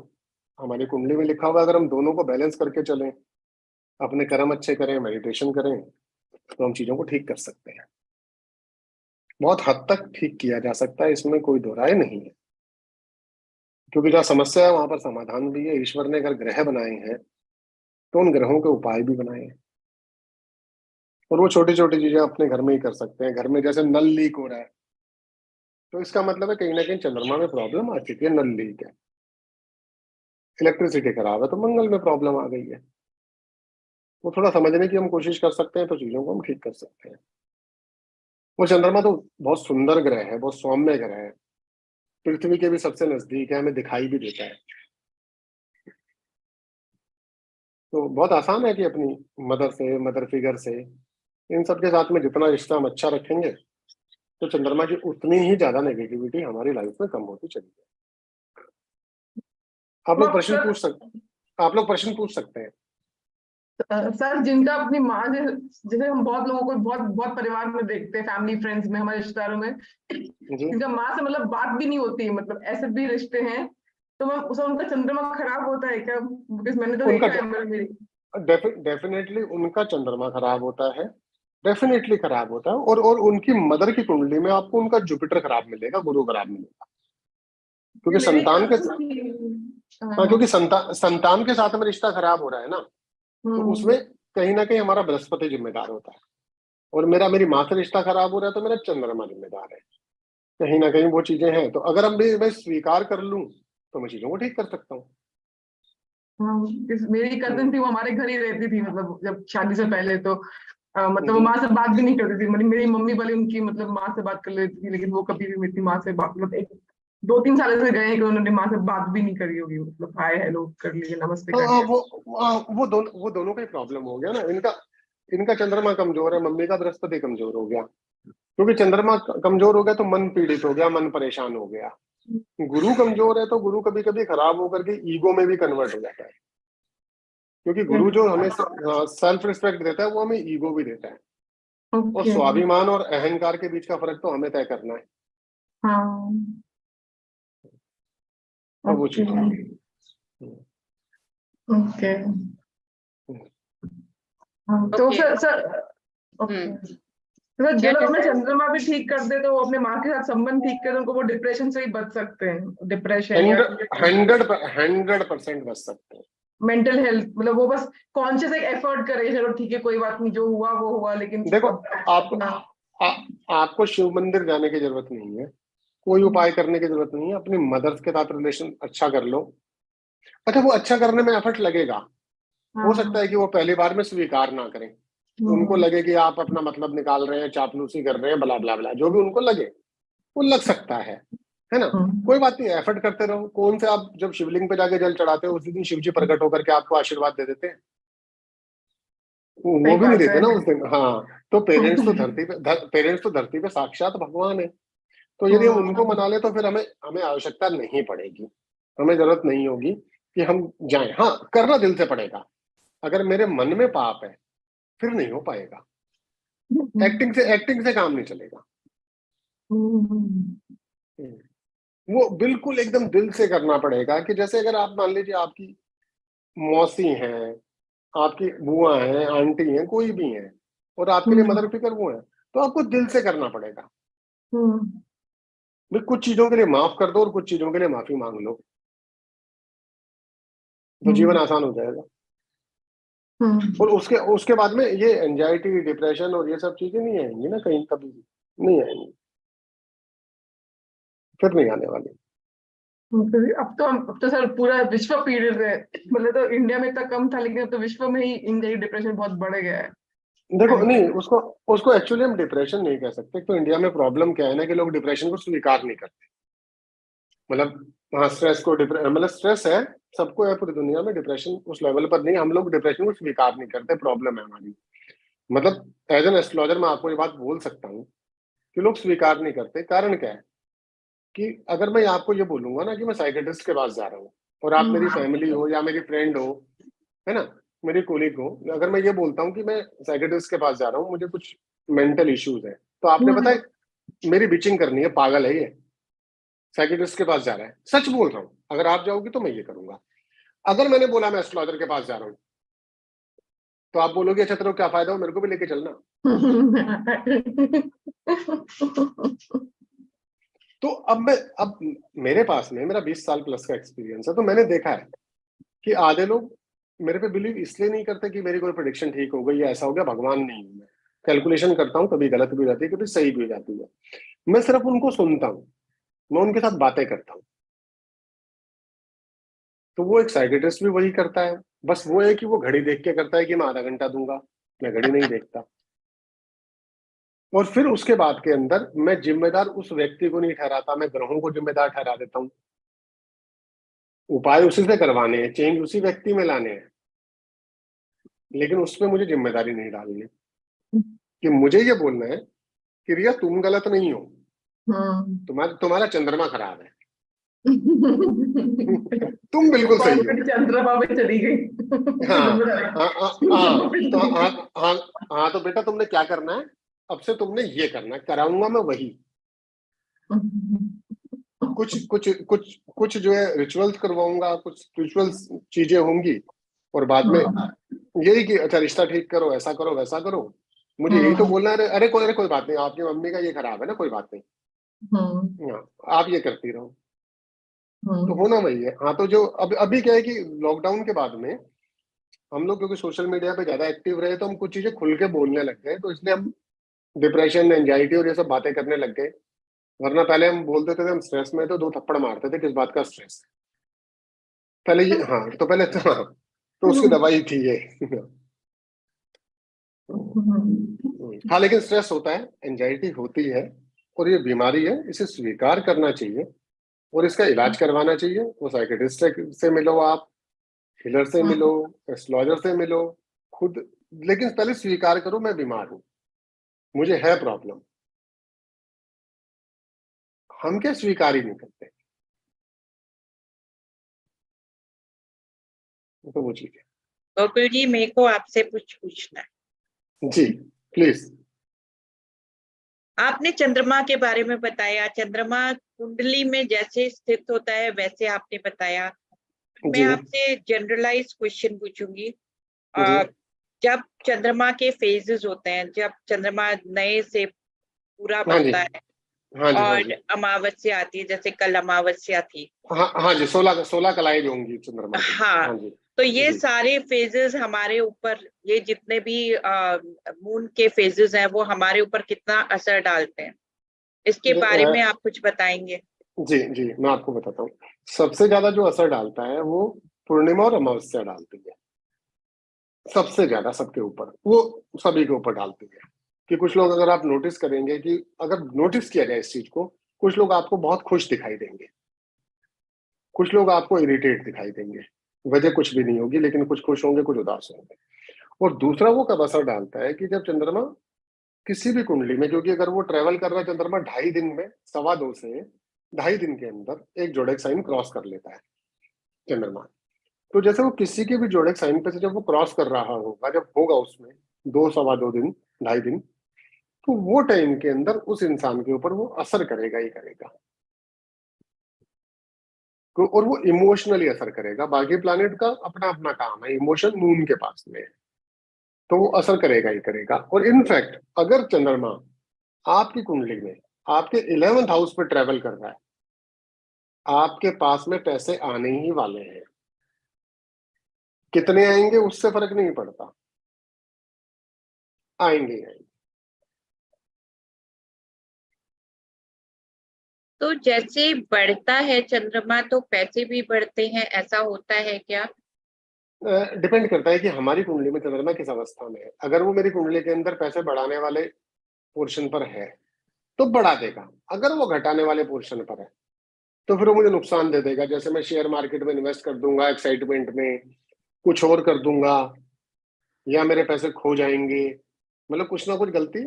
हमारी कुंडली में लिखा हुआ है, अगर हम दोनों को बैलेंस करके चलें, अपने कर्म अच्छे करें, मेडिटेशन करें, तो हम चीजों को ठीक कर सकते हैं। बहुत हद तक ठीक किया जा सकता है, इसमें कोई दो राय नहीं है। क्योंकि जहाँ समस्या है वहां पर समाधान भी है। ईश्वर ने अगर ग्रह बनाए हैं, तो उन ग्रहों के उपाय भी बनाए हैं, और वो छोटी छोटी चीजें अपने घर में ही कर सकते हैं। घर में जैसे नल लीक हो रहा है, तो इसका मतलब है कहीं ना कहीं चंद्रमा में प्रॉब्लम आ चुकी है। नल लीक है, इलेक्ट्रिसिटी खराब है, तो मंगल में प्रॉब्लम आ गई है। वो थोड़ा समझने की हम कोशिश कर सकते हैं, तो चीजों को हम ठीक कर सकते हैं। वो चंद्रमा तो बहुत सुंदर ग्रह है, बहुत सौम्य ग्रह है, पृथ्वी के भी सबसे नजदीक है, हमें दिखाई भी देता है। तो बहुत आसान है कि अपनी मदर से, मदर फिगर से, इन सब के साथ में जितना रिश्ता हम अच्छा रखेंगे, तो चंद्रमा की उतनी ही ज्यादा नेगेटिविटी हमारी लाइफ में कम होती चली जाए। आप लोग प्रश्न पूछ सकते आप लोग प्रश्न पूछ सकते हैं। सर जिनका अपनी माँ जैसे हम बहुत लोगों को बहुत बहुत परिवार में देखते हैं, फैमिली फ्रेंड्स में, हमारे रिश्तेदारों में, जी, जिनका माँ से मतलब बात भी नहीं होती, मतलब ऐसे भी रिश्ते हैं। तो मैं उसे उनका चंद्रमा खराब होता है क्या? बिकॉज मैंने तो उनका देखा है मेरी। डेफिनेटली उनका चंद्रमा खराब होता है, डेफिनेटली खराब होता है। और उनकी मदर की कुंडली में आपको उनका जुपिटर खराब मिलेगा, गुरु खराब मिलेगा। क्योंकि मेरी संतान के हाँ, हाँ। क्योंकि संतान के साथ में रिश्ता खराब हो रहा है ना, तो उसमें कहीं ना कहीं हमारा बृहस्पति जिम्मेदार होता है। और मेरी माँ से रिश्ता खराब हो रहा है, तो मेरा चंद्रमा जिम्मेदार है। कहीं ना कहीं वो चीजें हैं। तो अगर मैं स्वीकार कर लूं, तो मैं चीजों को ठीक कर सकता हूँ। मेरी कजिन थी, वो हमारे घर ही रहती थी, मतलब जब शादी से पहले तो मतलब वो जी, माँ से बात भी नहीं करती थी। मेरी मम्मी वाली उनकी मतलब माँ से बात कर लेती थी, लेकिन वो कभी भी मेरी माँ से बात, मतलब 1, 2, 3 साल से गए हैं कि उन्होंने माँ से बात भी नहीं करी होगी, मतलब हाय हेलो कर लिए, नमस्ते कर हाँ, लिया। वो दोनों का ही प्रॉब्लम हो गया ना। इनका इनका चंद्रमा कमजोर है, मम्मी का बृहस्पति कमजोर हो गया। क्योंकि चंद्रमा कमजोर हो गया तो मन पीड़ित हो गया, मन परेशान हो गया। गुरु कमजोर है तो गुरु कभी कभी खराब होकर के ईगो में भी कन्वर्ट हो जाता है। क्योंकि गुरु जो हमें सेल्फ रिस्पेक्ट देता है, वो हमें ईगो भी देता है। और ओके। स्वाभिमान और अहंकार के बीच का फर्क तो हमें तय करना है। हाँ। तो वो ओके चीज है। ओके। हाँ, तो ओके। Sir okay. तो जो क्या लोग अपना कहते हैं? चंद्रमा भी ठीक कर दे तो वो अपने माँ के साथ संबंध ठीक कर, उनको वो डिप्रेशन से ही बच सकते हैं, डिप्रेशन या 100% बच सकते हैं। मेंटल हेल्थ, मतलब वो बस कॉन्शियस एक एफर्ट करे, चलो ठीक है कोई बात नहीं, जो हुआ वो हुआ, लेकिन देखो, अब आप अपना आपको शिव मंदिर जाने की जरूरत नहीं है, कोई उपाय करने की जरूरत नहीं है, अपनी मदर्स के साथ रिलेशन अच्छा कर लो। अच्छा, वो अच्छा करने में एफर्ट लगेगा, हो सकता हाँ है कि वो पहली बार में स्वीकार ना करें, उनको लगे कि आप अपना मतलब निकाल रहे हैं, चापलूसी कर रहे हैं, बला बला बला, जो भी उनको लगे वो लग सकता है ना। कोई बात नहीं, एफर्ट करते रहो। कौन से आप जब शिवलिंग पे जाके जल चढ़ाते हो उसी दिन शिव जी प्रकट होकर के आपको आशीर्वाद दे देते हैं? सही वो भी नहीं बात है। देते ना उस दिन। हाँ, तो पेरेंट्स तो धरती पे साक्षात भगवान है। तो यदि हम उनको मना ले तो फिर हमें हमें आवश्यकता नहीं पड़ेगी, हमें जरूरत नहीं होगी कि हम जाएं। हाँ, करना दिल से पड़ेगा। अगर मेरे मन में पाप है फिर नहीं हो पाएगा, एक्टिंग से काम नहीं चलेगा। वो बिल्कुल एकदम दिल से करना पड़ेगा। कि जैसे अगर आप मान लीजिए आपकी मौसी हैं, आपकी बुआ हैं, आंटी हैं, कोई भी हैं, और आपके लिए मदर फिकर वो है, तो आपको दिल से करना पड़ेगा। भाई कुछ चीजों के लिए माफ कर दो और कुछ चीजों के लिए माफी मांग लो, तो जीवन आसान हो जाएगा। और उसके उसके बाद में ये एंजाइटी, डिप्रेशन और ये सब चीजें नहीं आएंगी ना, कहीं कभी भी नहीं आएंगी, फिर नहीं आने वाली। अब तो सर पूरा विश्व पीड़ित है, मतलब तो इंडिया में इतना कम था, लेकिन अब तो विश्व में ही एंजाइटी डिप्रेशन बहुत बढ़ गया है। देखो, नहीं, उसको उसको एक्चुअली हम डिप्रेशन नहीं कह सकते। तो इंडिया में प्रॉब्लम क्या है ना, कि लोग डिप्रेशन को स्वीकार नहीं करते। मतलब हाँ, स्ट्रेस को मतलब स्ट्रेस है, सबको है पूरी दुनिया में, डिप्रेशन उस लेवल पर नहीं। हम लोग डिप्रेशन को स्वीकार नहीं करते, प्रॉब्लम है हमारी। मतलब एज एन एस्ट्रोलॉजर मैं आपको ये बात बोल सकता हूँ कि लोग स्वीकार नहीं करते। कारण क्या है कि अगर मैं आपको ये बोलूंगा ना कि मैं साइकेट्रिस्ट के पास जा रहा हूँ, और आप मेरी फैमिली हो या मेरी फ्रेंड हो, है ना, मेरी कोलीग हो, अगर मैं ये बोलता हूँ कि मैं साइकेट्रिस्ट के पास जा रहा हूँ, मुझे कुछ मेंटल इश्यूज है, तो आपने पता है मेरी बिचिंग करनी है, पागल है ये, साइकेट्रिस्ट के पास जा रहा है। सच बोल रहा हूँ, अगर आप जाओगी तो मैं ये करूंगा। अगर मैंने बोला मैं एस्ट्रोलॉजर के पास जा रहा हूँ, तो आप बोलोगे अच्छा तेरे को क्या फायदा हो, मेरे को भी लेके चलना। तो अब मेरे पास में मेरा 20 साल प्लस का एक्सपीरियंस है, तो मैंने देखा है कि आधे लोग मेरे पे बिलीव इसलिए नहीं करते कि मेरी कोई प्रेडिक्शन ठीक हो गई या ऐसा हो गया, भगवान नहीं हूं मैं, कैलकुलेशन करता हूँ, कभी गलत भी हो जाती है, कभी सही भी हो जाती है। मैं सिर्फ उनको सुनता हूँ, मैं उनके साथ बातें करता हूँ। तो वो एक साइकेट्रिस्ट भी वही करता है, बस वो है कि वो घड़ी देख के करता है कि मैं आधा घंटा दूंगा, मैं घड़ी नहीं देखता। और फिर उसके बाद के अंदर मैं जिम्मेदार उस व्यक्ति को नहीं ठहराता, मैं ग्रहों को जिम्मेदार ठहरा देता हूँ। उपाय उसी से करवाने हैं, चेंज उसी व्यक्ति में लाने हैं, लेकिन उसमें मुझे जिम्मेदारी नहीं डालनी कि मुझे ये बोलना है कि रिया तुम गलत नहीं हो, तुम्हारा चंद्रमा खराब है। तुम बिल्कुल सही हो। चंद्रमा पे चली गई। हाँ हाँ हाँ हाँ, तो हाँ हाँ हाँ, तो बेटा तुमने क्या करना है, अब से तुमने ये करना है, कराऊंगा मैं वही। कुछ कुछ कुछ कुछ जो है रिचुअल्स करवाऊंगा, कुछ स्पिरिचुअल चीजें होंगी, और बाद में यही कि अच्छा रिश्ता ठीक करो, ऐसा करो, वैसा करो। मुझे यही तो बोलना है। अरे कोई बात नहीं, आपकी मम्मी का ये खराब है ना, कोई बात नहीं, हाँ, आप ये करती रहो। तो होना वही है। हाँ, तो जो अभी क्या है कि लॉकडाउन के बाद में हम लोग क्योंकि सोशल मीडिया पे ज्यादा एक्टिव रहे, तो हम कुछ चीजें खुल के बोलने लग गए, तो इसलिए हम डिप्रेशन, एंजाइटी और ये सब बातें करने लग गए। वरना पहले हम बोल देते थे हम स्ट्रेस में, तो 2 थप्पड़ मारते थे, किस बात का स्ट्रेस पहले ये। हाँ, तो पहले तो हाँ, तो उसकी दवाई थी ये। हाँ, लेकिन स्ट्रेस होता है, एंजाइटी होती है, और ये बीमारी है, इसे स्वीकार करना चाहिए और इसका इलाज करवाना चाहिए। वो साइकेट्रिस्ट से मिलो, आप हीलर से मिलो, एस्ट्रोलॉजर से मिलो, खुद। लेकिन पहले स्वीकार करो मैं बीमार हूं, मुझे है प्रॉब्लम। हम क्या स्वीकार ही नहीं करते, तो वो चीज गोकुल जी, मेरे को आपसे कुछ पूछना है। जी प्लीज। आपने चंद्रमा के बारे में बताया, चंद्रमा कुंडली में जैसे स्थित होता है वैसे आपने बताया। मैं जी आपसे जनरलाइज क्वेश्चन पूछूंगी। जी जब चंद्रमा के फेजेस होते हैं, जब चंद्रमा नए से पूरा हाँ जी, बनता है हाँ जी, हाँ और जी, अमावस्या आती है, जैसे कल अमावस्या थी। हाँ हाँ जी, 16 कलाएं जो होंगी चंद्रमा की। हाँ, हाँ जी, तो ये जी। सारे फेजेस हमारे ऊपर, ये जितने भी मून के फेजेस हैं वो हमारे ऊपर कितना असर डालते हैं, इसके बारे में आप कुछ बताएंगे? जी जी, मैं आपको बताता हूँ। सबसे ज्यादा जो असर डालता है वो पूर्णिमा और अमावस्या डालती है, सबसे ज्यादा सबके ऊपर, वो सभी के ऊपर डालती है। कि कुछ लोग, अगर आप नोटिस करेंगे, कि अगर नोटिस किया जाए इस चीज को, कुछ लोग आपको बहुत खुश दिखाई देंगे, कुछ लोग आपको इरिटेट दिखाई देंगे, वजह कुछ भी नहीं होगी, लेकिन कुछ खुश होंगे, कुछ उदास होंगे। और दूसरा वो कब असर डालता है कि जब चंद्रमा किसी भी कुंडली में, क्योंकि अगर वो ट्रेवल कर रहा है चंद्रमा 2.5 दिन में, 2.25 से 2.5 दिन के अंदर एक जोडिक साइन क्रॉस कर लेता है चंद्रमा। तो जैसे वो किसी के भी जोडिक साइन पे से जब वो क्रॉस कर रहा होगा, जब होगा उसमें 2, 2.25 दिन, 2.5 दिन, तो वो टाइम के अंदर उस इंसान के ऊपर वो असर करेगा ही करेगा। और वो इमोशनली असर करेगा। बाकी प्लैनेट का अपना अपना काम है, इमोशन मून के पास में है, तो वो असर करेगा ही करेगा। और इनफैक्ट अगर चंद्रमा आपकी कुंडली में आपके 11th हाउस पे ट्रेवल कर रहा है, आपके पास में पैसे आने ही वाले हैं। कितने आएंगे उससे फर्क नहीं पड़ता, आएंगे ही आएंगे। तो जैसे बढ़ता है चंद्रमा तो पैसे भी बढ़ते हैं, ऐसा होता है क्या? डिपेंड करता है कि हमारी कुंडली में चंद्रमा किस अवस्था में है। अगर वो मेरी कुंडली के अंदर पैसे बढ़ाने वाले पोर्शन पर है तो बढ़ा देगा, अगर वो घटाने वाले पोर्शन पर है तो फिर वो मुझे नुकसान दे देगा। जैसे मैं शेयर मार्केट में इन्वेस्ट कर दूंगा एक्साइटमेंट में, कुछ और कर दूंगा, या मेरे पैसे खो जाएंगे, मतलब कुछ ना कुछ गलती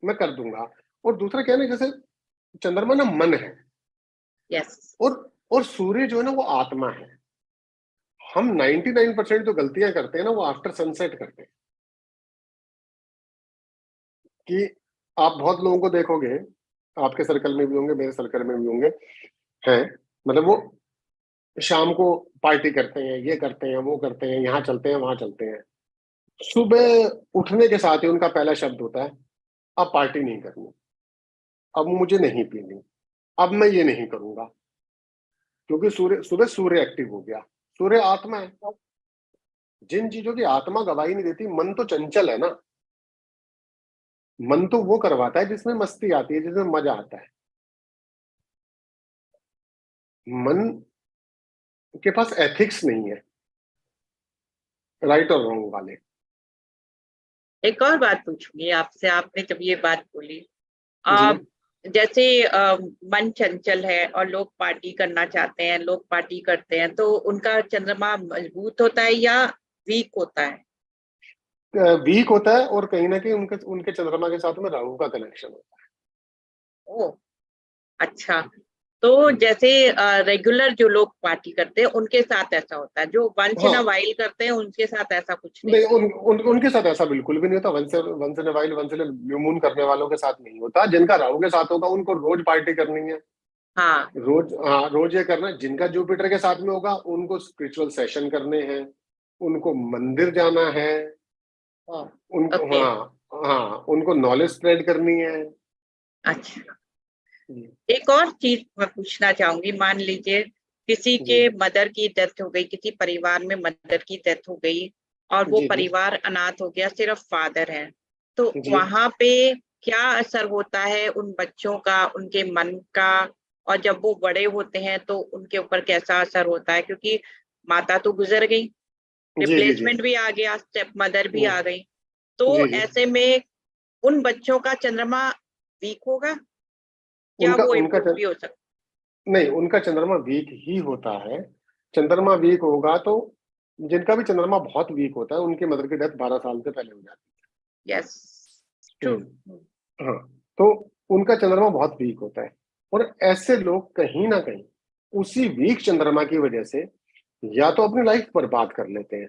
मैं कर दूंगा। और दूसरा क्या है ना, जैसे चंद्रमा ना मन है, यस। और सूर्य जो है ना वो आत्मा है। हम 99% जो गलतियां करते हैं ना वो आफ्टर सनसेट करते हैं। कि आप बहुत लोगों को देखोगे, आपके सर्कल में भी होंगे, मेरे सर्कल में भी होंगे, हैं, मतलब वो शाम को पार्टी करते हैं, ये करते हैं, वो करते हैं, यहाँ चलते हैं, वहां चलते हैं। सुबह उठने के साथ ही उनका पहला शब्द होता है, अब पार्टी नहीं करनी, अब मुझे नहीं पीनी, अब मैं ये नहीं करूंगा। क्योंकि सूर्य, सुबह सूर्य एक्टिव हो गया। सूर्य आत्मा है। जिन चीजों की आत्मा गवाही नहीं देती, मन तो चंचल है ना। मन तो वो करवाता है जिसमें मस्ती आती है, जिसमें मजा आता है। मन के पास एथिक्स नहीं है, राइट और रॉन्ग वाले। एक और बात पूछूंगी आपसे, आपने जब ये बात बोली, जी जैसे मन चंचल है और लोग पार्टी करना चाहते हैं, लोग पार्टी करते हैं, तो उनका चंद्रमा मजबूत होता है या वीक होता है? वीक होता है, और कहीं ना कहीं उनके उनके चंद्रमा के साथ में राहु का कनेक्शन होता ओ, अच्छा। तो है। जैसे रेगुलर जो लोग पार्टी करते हैं उनके साथ ऐसा होता है, जो वंस इन अ हाँ, वाइल करते हैं उनके साथ ऐसा कुछ नहीं नहीं, होता? उनके साथ ऐसा बिल्कुल भी नहीं होता। Once in a while, once in blue moon करने वालों के साथ नहीं होता। जिनका राहु के साथ होगा उनको रोज पार्टी करनी है, हाँ। रोज, हाँ रोज ये करना है। जिनका जुपिटर के साथ में होगा उनको स्पिरिचुअल सेशन करने हैं, उनको मंदिर जाना है, उनको, ओके। हाँ हाँ, उनको नॉलेज स्प्रेड करनी है। अच्छा, एक और चीज मैं पूछना चाहूंगी, मान लीजिए किसी जी के मदर की डेथ हो गई, किसी परिवार में मदर की डेथ हो गई और वो जी जी परिवार अनाथ हो गया, सिर्फ फादर है, तो जी। वहां पे क्या असर होता है उन बच्चों का, उनके मन का? और जब वो बड़े होते हैं तो उनके ऊपर कैसा असर होता है? क्योंकि माता तो गुजर गई, जी जी जी रिप्लेसमेंट भी आ गया, स्टेप मदर भी आ गई, तो जी जी। ऐसे में उन बच्चों का चंद्रमा वीक होगा या उनका वो उनका इम्प्रूव भी हो सकता? नहीं, उनका चंद्रमा वीक ही होता है। चंद्रमा वीक होगा तो, जिनका भी चंद्रमा बहुत वीक होता है उनकी मदर की डेथ 12 साल से पहले हो जाती यस, है। ट्रू। हाँ, तो उनका चंद्रमा बहुत वीक होता है। और ऐसे लोग कहीं ना कहीं उसी वीक चंद्रमा की वजह से या तो अपनी लाइफ बर्बाद कर लेते हैं,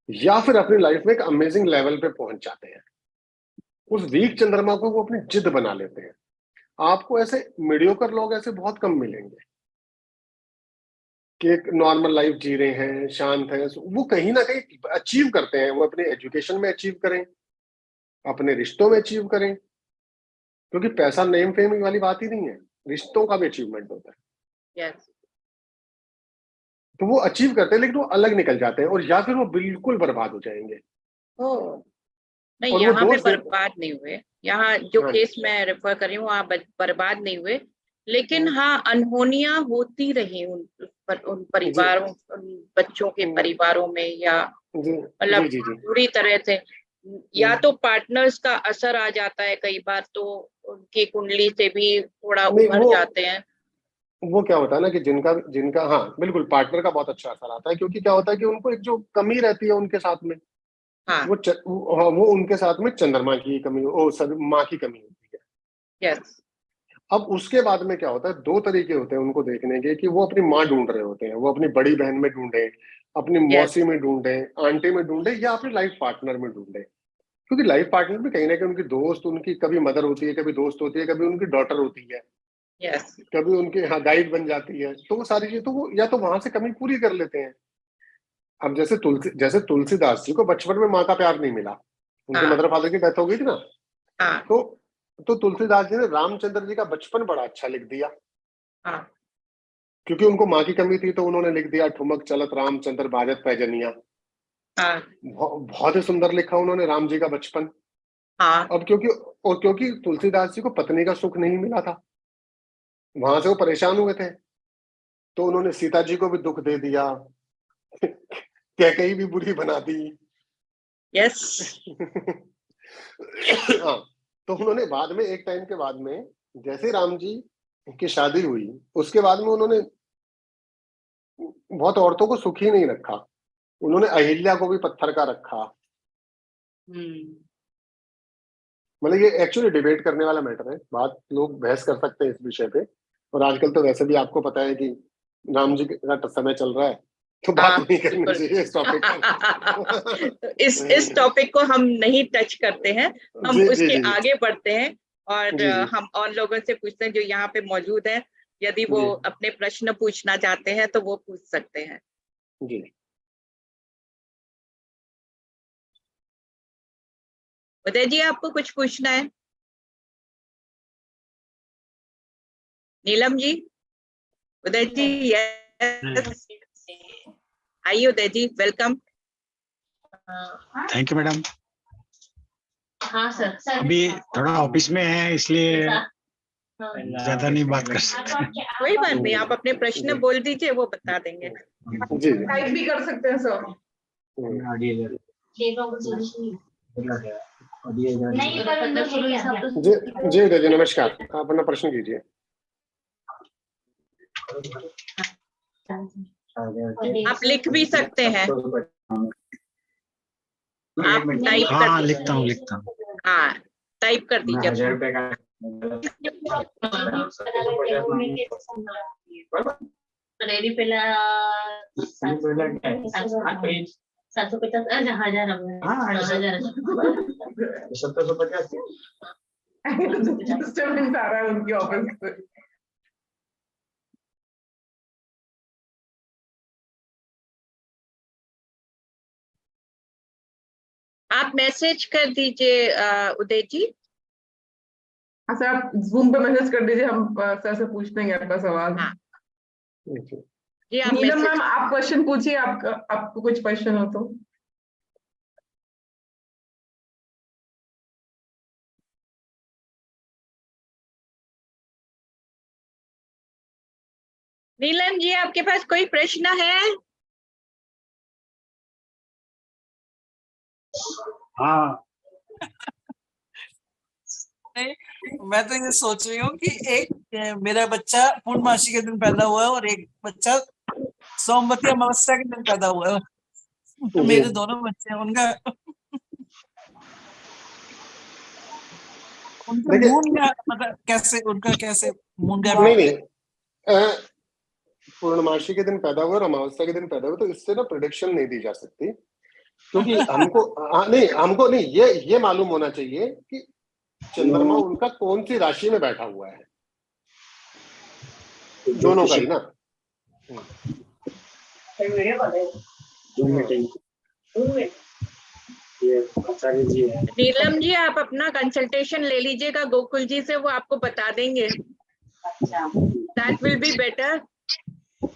या फिर अपनी लाइफ में एक अमेजिंग लेवल पे पहुंच जाते हैं। उस वीक चंद्रमा को वो अपनी जिद बना लेते हैं। आपको ऐसे मीडियोकर लोग ऐसे बहुत कम मिलेंगे कि एक नॉर्मल लाइफ जी रहे हैं, शांत है, वो कहीं ना कहीं अचीव करते हैं। वो अपने एजुकेशन में अचीव करें, अपने रिश्तों में अचीव करें, क्योंकि पैसा नेम फेम वाली बात ही नहीं है, रिश्तों का भी अचीवमेंट होता है। यस। तो वो अचीव करते हैं, लेकिन वो अलग निकल जाते हैं, और या फिर वो बिल्कुल बर्बाद हो जाएंगे। नहीं, और वो यहाँ पे दोस्त बर्बाद नहीं हुए। यहाँ जो हाँ, केस मैं रेफर कर रही हूँ वहाँ बर्बाद नहीं हुए, लेकिन हाँ अनहोनियां होती रही उन जी परिवारों, उन बच्चों के परिवारों में, या जी मतलब जी जी जी पूरी तरह से, या तो पार्टनर्स का असर आ जाता है कई बार, तो उनकी कुंडली से भी थोड़ा नहीं, उभर जाते हैं। वो क्या होता है ना कि जिनका जिनका हाँ बिल्कुल पार्टनर का बहुत अच्छा असर आता है, क्योंकि क्या होता है कि उनको एक जो कमी रहती है उनके साथ में, हाँ। वो उनके साथ में चंद्रमा की कमी, ओ सॉरी, माँ की कमी होती है। यस। अब उसके बाद में क्या होता है, दो तरीके होते हैं उनको देखने के, कि वो अपनी माँ ढूंढ रहे होते हैं, वो अपनी बड़ी बहन में ढूंढे, अपनी यस। मौसी में ढूंढे, आंटी में ढूंढे, या अपने लाइफ पार्टनर में ढूंढे। क्योंकि लाइफ पार्टनर भी कहीं ना कहीं उनकी दोस्त, उनकी कभी मदर होती है, कभी दोस्त होती है, कभी उनकी डॉटर होती है, यस। कभी उनके यहाँ गाइड बन जाती है। तो वो सारी चीजें तो वो या तो वहां से कमी पूरी कर लेते हैं। अब जैसे तुलसीदास जी को बचपन में माँ का प्यार नहीं मिला, उनके हाँ। मदर फादर की डेथ हो गई थी ना। हाँ। तो तुलसीदास जी ने रामचंद्र जी का बचपन बड़ा अच्छा लिख दिया, हाँ। क्योंकि उनको माँ की कमी थी, तो उन्होंने लिख दिया, ठुमक चलत रामचंद्र बाजत पैजनिया। हाँ। बहुत ही सुंदर लिखा उन्होंने राम जी का बचपन। हाँ। अब क्योंकि तुलसीदास जी को पत्नी का सुख नहीं मिला था, वहां से वो परेशान हुए थे, तो उन्होंने सीता जी को भी दुख दे दिया, कैकेयी भी बुरी बना दी। यस। हाँ, तो उन्होंने बाद में, एक टाइम के बाद में, जैसे राम जी की शादी हुई, उसके बाद में उन्होंने बहुत औरतों को सुखी नहीं रखा। उन्होंने अहिल्या को भी पत्थर का रखा। मतलब ये एक्चुअली डिबेट करने वाला मैटर है, बात लोग बहस कर सकते हैं इस विषय पे। और आजकल तो वैसे भी आपको पता है कि राम जी का समय चल रहा है, तो बात हाँ नहीं करनी बिल्कुल। चाहिए इस टॉपिक पर। तो इस टॉपिक को हम नहीं टच करते हैं, हम जी जी उसके जी जी आगे बढ़ते हैं, और जी जी हम और लोगों से पूछते हैं जो यहाँ पे मौजूद हैं, यदि वो जी अपने प्रश्न पूछना चाहते हैं तो वो पूछ सकते हैं। जी। उदय जी, आपको कुछ पूछना है? नीलम जी, उदय जी, यस, आइए उदय जी, वेलकम। Thank you madam. हाँ सर, अभी थोड़ा ऑफिस में है, इसलिए ज्यादा नहीं बात कर सकते। कोई बात नहीं, आप अपने प्रश्न बोल दीजिए, वो बता देंगे। जी टाइप भी कर सकते हैं सर। जी उदय जी, नमस्कार, आप अपना प्रश्न कीजिए। आप लिख भी सकते हैं, आप टाइप कर हाँ, दीजिए। लिखता हूँ। हाँ, टाइप कर दीजिए। 1000 रुपए का। रेडी पेला 750 हजार 1750। डिस्टर्बेंस आ रहा है उनकी ऑफिस पे। आप मैसेज कर दीजिए उदय जी। हाँ सर, आप जूम पे मैसेज कर दीजिए, हम सर से पूछ लेंगे आपका सवाल। हाँ जी, आप नीलम मैसेज। मैम, आप क्वेश्चन पूछिए, आपको कुछ क्वेश्चन हो तो। नीलम जी, आपके पास कोई प्रश्न है? हाँ, मैं तो ये सोच रही हूँ कि एक मेरा बच्चा पूर्णमासी के दिन पैदा हुआ है और एक बच्चा सोमवती अमावस्या के दिन पैदा हुआ है। मेरे दोनों बच्चे हैं, उनका मून का मतलब कैसे, उनका कैसे मून का नहीं, पूर्णमासी के दिन पैदा हुए और अमावस्या के दिन पैदा हुए, तो इससे ना प्रिडिक्शन नहीं दी जा सकती, क्योंकि हमको नहीं, ये मालूम होना चाहिए कि चंद्रमा उनका कौन सी राशि में बैठा हुआ है, दोनों का ही ना। नीलम जी, आप अपना कंसल्टेशन ले लीजिएगा गोकुल जी से, वो आपको बता देंगे। दैट विल बी बेटर,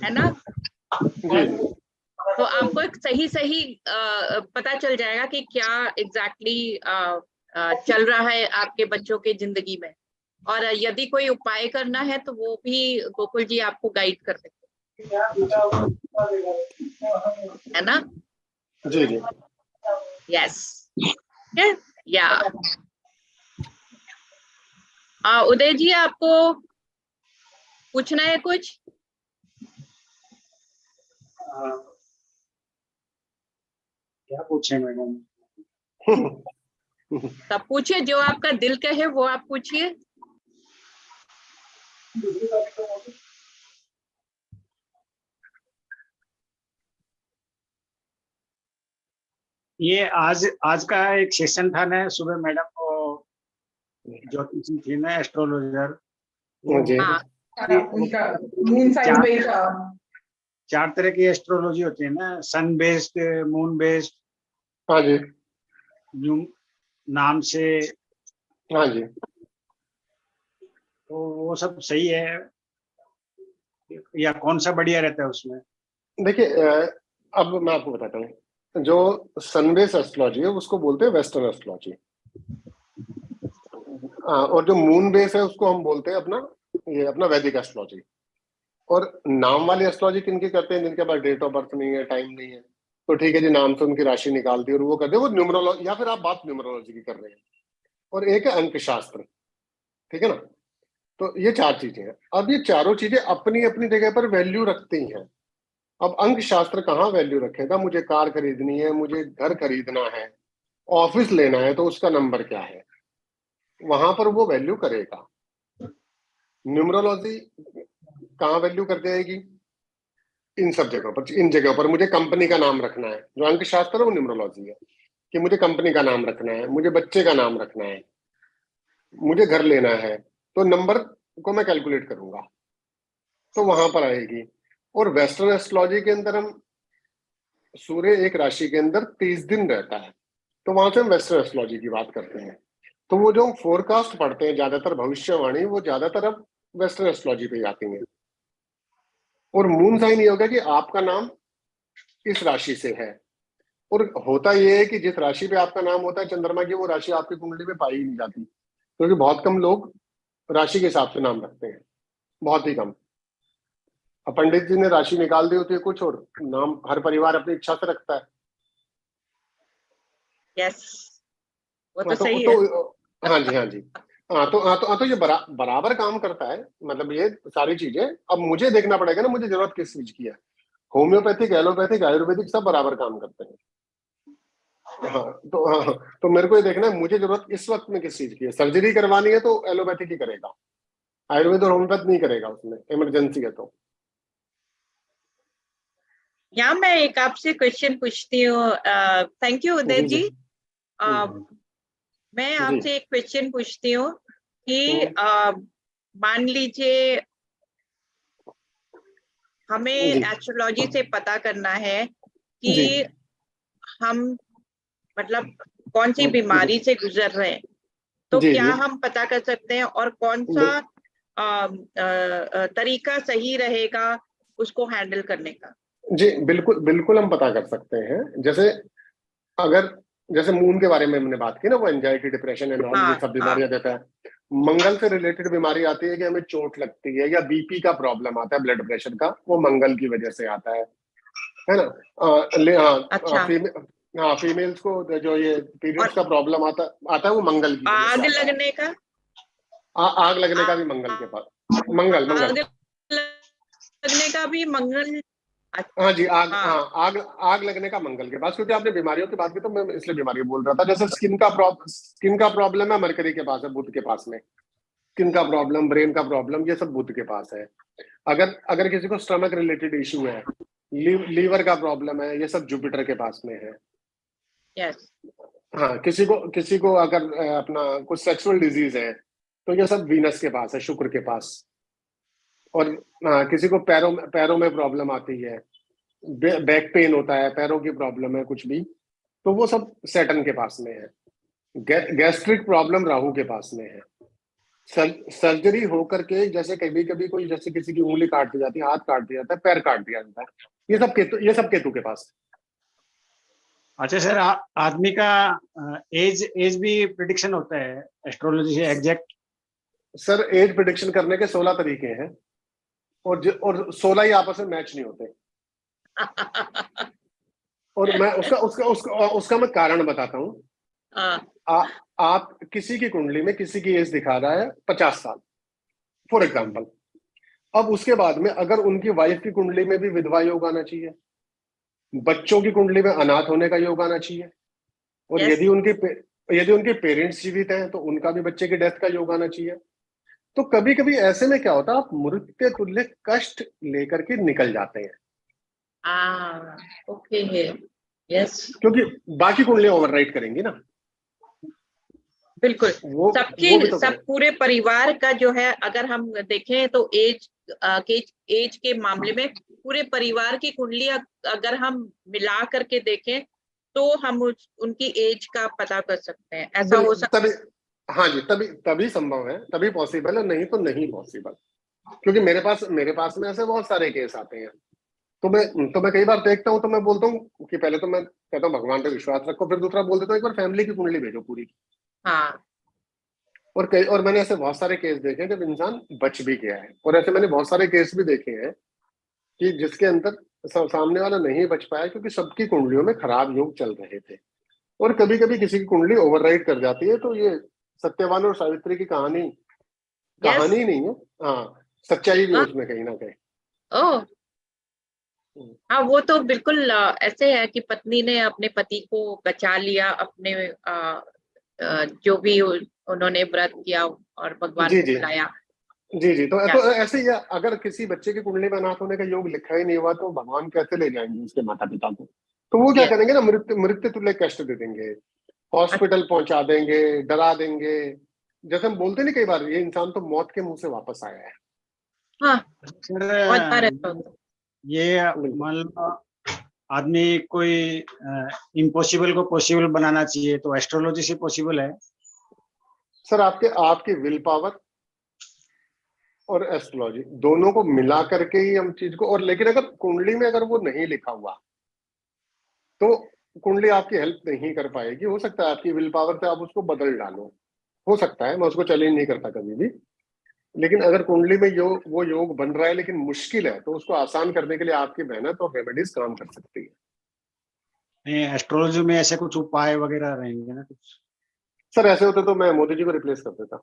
है ना? जी तो आपको एक सही पता चल जाएगा कि क्या एग्जैक्टली चल रहा है आपके बच्चों के जिंदगी में, और यदि कोई उपाय करना है तो वो भी गोकुल जी आपको गाइड कर देंगे, है ना? जी जी यस, या उदय जी, आपको पूछना है कुछ? क्या पूछे मैडम? तब पूछिए, जो आपका दिल कहे वो आप पूछिए। ये आज का एक सेशन था ना, सुबह मैडम को ज्योतिष जी थी ना, एस्ट्रोलॉजर, जी हाँ, उनका मून साइन पे ही था। 4 तरह की एस्ट्रोलॉजी होती है ना, सन बेस्ड, मून बेस्ड, हाँ जी नाम से, हाँ जी। तो वो सब सही है या कौन सा बढ़िया रहता है उसमें? देखिए, अब मैं आपको बताता हूँ, जो सन बेस्ड एस्ट्रोलॉजी है उसको बोलते हैं वेस्टर्न एस्ट्रोलॉजी, और जो मून बेस है उसको हम बोलते हैं अपना वैदिक एस्ट्रोलॉजी। और नाम वाली एस्ट्रोलॉजी किनकी करते हैं? जिनके पास डेट ऑफ बर्थ नहीं है, टाइम नहीं है, तो ठीक है जी, नाम से उनकी राशि निकाल दी और वो कर दे, वो न्यूमरोलॉजी, या फिर आप बात न्यूमरोलॉजी की कर रहे हैं। और एक है अंक शास्त्र, ठीक है ना? तो ये 4 चीजें हैं। अब ये चारों चीजें अपनी अपनी जगह पर वैल्यू रखती हैं। अब अंक शास्त्र कहाँ वैल्यू रखेगा? मुझे कार खरीदनी है, मुझे घर खरीदना है, ऑफिस लेना है, तो उसका नंबर क्या है, वहां पर वो वैल्यू करेगा। न्यूमरोलॉजी कहाँ वैल्यू कर जाएगी? इन सब जगहों पर, इन जगहों पर मुझे कंपनी का नाम रखना है, जो अंक शास्त्र है वो न्यूमरोलॉजी है, कि मुझे कंपनी का नाम रखना है, मुझे बच्चे का नाम रखना है, मुझे घर लेना है, तो नंबर को मैं कैलकुलेट करूंगा, तो वहां पर आएगी। और वेस्टर्न एस्ट्रोलॉजी के अंदर हम, सूर्य एक राशि के अंदर 30 दिन रहता है, तो वहां से हम वेस्टर्न एस्ट्रोलॉजी की बात करते हैं। तो वो जो फोरकास्ट पढ़ते हैं ज्यादातर, भविष्यवाणी, वो ज्यादातर अब वेस्टर्न एस्ट्रोलॉजी पे आती है। और मून साइन ये होगा कि आपका नाम इस राशि से है। और होता यह है कि जिस राशि पे आपका नाम होता है चंद्रमा की, वो राशि आपकी कुंडली में पाई ही नहीं जाती, क्योंकि बहुत कम लोग राशि के हिसाब से नाम रखते हैं, बहुत ही कम। अब पंडित जी ने राशि निकाल दी होती है कुछ, और नाम हर परिवार अपनी इच्छा से रखता है। यस, वो तो सही है। हाँ जी हाँ जी। तो ये बराबर काम करता है, मतलब ये सारी चीजें। अब मुझे देखना पड़ेगा ना, मुझे जरूरत किस चीज की है। होम्योपैथिक, एलोपैथिक, आयुर्वेदिक सब बराबर काम करते हैं। तो मेरे को ये देखना है, मुझे जरूरत इस वक्त में किस चीज की है। सर्जरी करवानी है तो एलोपैथिक ही करेगा, आयुर्वेद और होम्योपैथ नहीं करेगा, उसमें इमरजेंसी है तो। यहाँ मैं एक आपसे क्वेश्चन पूछती हूँ। थैंक यू उदय जी। मैं आपसे एक क्वेश्चन पूछती हूँ कि मान लीजिए हमें एस्ट्रोलॉजी से पता करना है कि हम मतलब कौन सी बीमारी से गुजर रहे हैं, तो क्या हम पता कर सकते हैं? और कौन सा तरीका सही रहेगा उसको हैंडल करने का? जी बिल्कुल बिल्कुल, हम पता कर सकते हैं। जैसे मून के बारे में हमने बात की ना, वो एंजाइटी, डिप्रेशन एंड ऑल, ये सब बीमारियां देता है। मंगल से रिलेटेड बीमारी आती है कि हमें चोट लगती है, या बीपी का प्रॉब्लम आता है, ब्लड प्रेशर का, वो मंगल की वजह से आता है ना? अच्छा। फीमेल्स को जो ये पीरियड्स का प्रॉब्लम आता है, वो मंगल की वजह से आग आता है। लगने का? आग लगने का भी मंगल के पास, मंगल आग लगने का भी मंगल। हाँ जी, आग लगने का मंगल के पास। क्योंकि आपने बीमारियों की बात की तो मैं इसलिए बीमारी बोल रहा था। जैसे स्किन का प्रॉब्लम है, मरकरी के पास है, बुध के पास में। स्किन का प्रॉब्लम, ब्रेन का प्रॉब्लम, ये सब बुध के पास है। अगर किसी को स्टमक रिलेटेड इशू है, लीवर का प्रॉब्लम है, ये सब जुपिटर के पास में है। यस। हाँ, किसी को अगर अपना कुछ सेक्सुअल डिजीज है, तो ये सब वीनस के पास है, शुक्र के पास। और किसी को पैरों में प्रॉब्लम आती है, बैक पेन होता है, पैरों की प्रॉब्लम है, कुछ भी, तो वो सब सैटर्न के पास में है। गैस्ट्रिक प्रॉब्लम राहु के पास में है। सर्जरी होकर के जैसे कभी कभी कोई, जैसे किसी की उंगली काट दी जाती है, हाथ काट दिया जाता है, पैर काट दिया जाता है, ये सब केतु के पास है। अच्छा सर, आदमी का एज भी प्रिडिक्शन होता है एस्ट्रोलॉजी से एग्जैक्ट? सर एज प्रिडिक्शन करने के 16 तरीके हैं, और 16 ही आपस में मैच नहीं होते। और मैं उसका मैं कारण बताता हूँ। आप किसी की कुंडली में किसी की एज दिखा रहा है 50 साल फॉर एग्जाम्पल। अब उसके बाद में अगर उनकी वाइफ की कुंडली में भी विधवा योग आना चाहिए, बच्चों की कुंडली में अनाथ होने का योग आना चाहिए, और Yes. यदि उनके पेरेंट्स जीवित हैं तो उनका भी बच्चे की डेथ का योग आना चाहिए। तो कभी कभी ऐसे में क्या होता है, आप मृत्यु तुल्य कष्ट लेकर के निकल जाते हैं। ओके है, यस, क्योंकि बाकी कुंडलियां ओवरराइड करेंगी ना। बिल्कुल। वो सबकी भी तो सब पूरे परिवार का जो है, अगर हम देखें तो एज के मामले में पूरे परिवार की कुंडली अगर हम मिला करके देखें तो हम उनकी एज का पता कर सकते हैं। ऐसा हो सकता है? हाँ जी, तभी संभव है, तभी पॉसिबल है, नहीं तो नहीं पॉसिबल। क्योंकि मेरे पास में ऐसे बहुत सारे केस आते हैं। तो मैं कई बार देखता हूँ तो मैं बोलता हूँ कि पहले तो मैं कहता हूँ भगवान पे विश्वास रखो, फिर दूसरा बोल देता हूँ एक बार फैमिली की कुंडली भेजो पूरी। हाँ, और मैंने ऐसे बहुत सारे केस देखे हैं जब इंसान बच भी गया है, और ऐसे मैंने बहुत सारे केस भी देखे हैं कि जिसके अंदर सामने वाला नहीं बच पाया क्योंकि सबकी कुंडलियों में खराब योग चल रहे थे। और कभी कभी किसी की कुंडली ओवरराइड कर जाती है। तो ये सत्यवान और सावित्री की कहानी नहीं है, हाँ सच्चाई भी उसमें कहीं ना कहीं। ओह हाँ, वो तो बिल्कुल ऐसे है कि पत्नी ने अपने पति को बचा लिया, अपने जो भी उन्होंने व्रत किया और भगवान को बुलाया। जी तो ऐसे ही अगर किसी बच्चे की कुंडली में अनाथ होने का योग लिखा ही नहीं हुआ तो भगवान कैसे ले जाएंगे उसके माता पिता को? तो वो क्या करेंगे ना, मृत्यु तुल्य कष्ट दे देंगे, हॉस्पिटल पहुंचा देंगे, डरा देंगे। जैसे हम बोलते नहीं कई बार, ये इंसान तो मौत के मुंह से वापस आया है। हाँ, सर ये मान लो आदमी कोई इम्पॉसिबल को पॉसिबल बनाना चाहिए तो एस्ट्रोलॉजी से पॉसिबल है? सर आपकी विल पावर और एस्ट्रोलॉजी दोनों को मिला करके ही हम चीज को, और लेकिन अगर कुंडली में अगर वो नहीं लिखा हुआ तो कुंडली आपकी हेल्प नहीं कर पाएगी। हो सकता है आपकी विल पावर से आप उसको बदल डालो, हो सकता है, मैं उसको चैलेंज नहीं करता कभी भी। लेकिन अगर कुंडली में वो योग बन रहा है लेकिन मुश्किल है, तो उसको आसान करने के लिए आपकी मेहनत और रेमेडीज काम कर सकती है। एस्ट्रोलॉजी में ऐसे कुछ उपाय वगैरह रहेंगे ना कुछ? सर ऐसे होते तो मैं मोदी जी को रिप्लेस कर देता।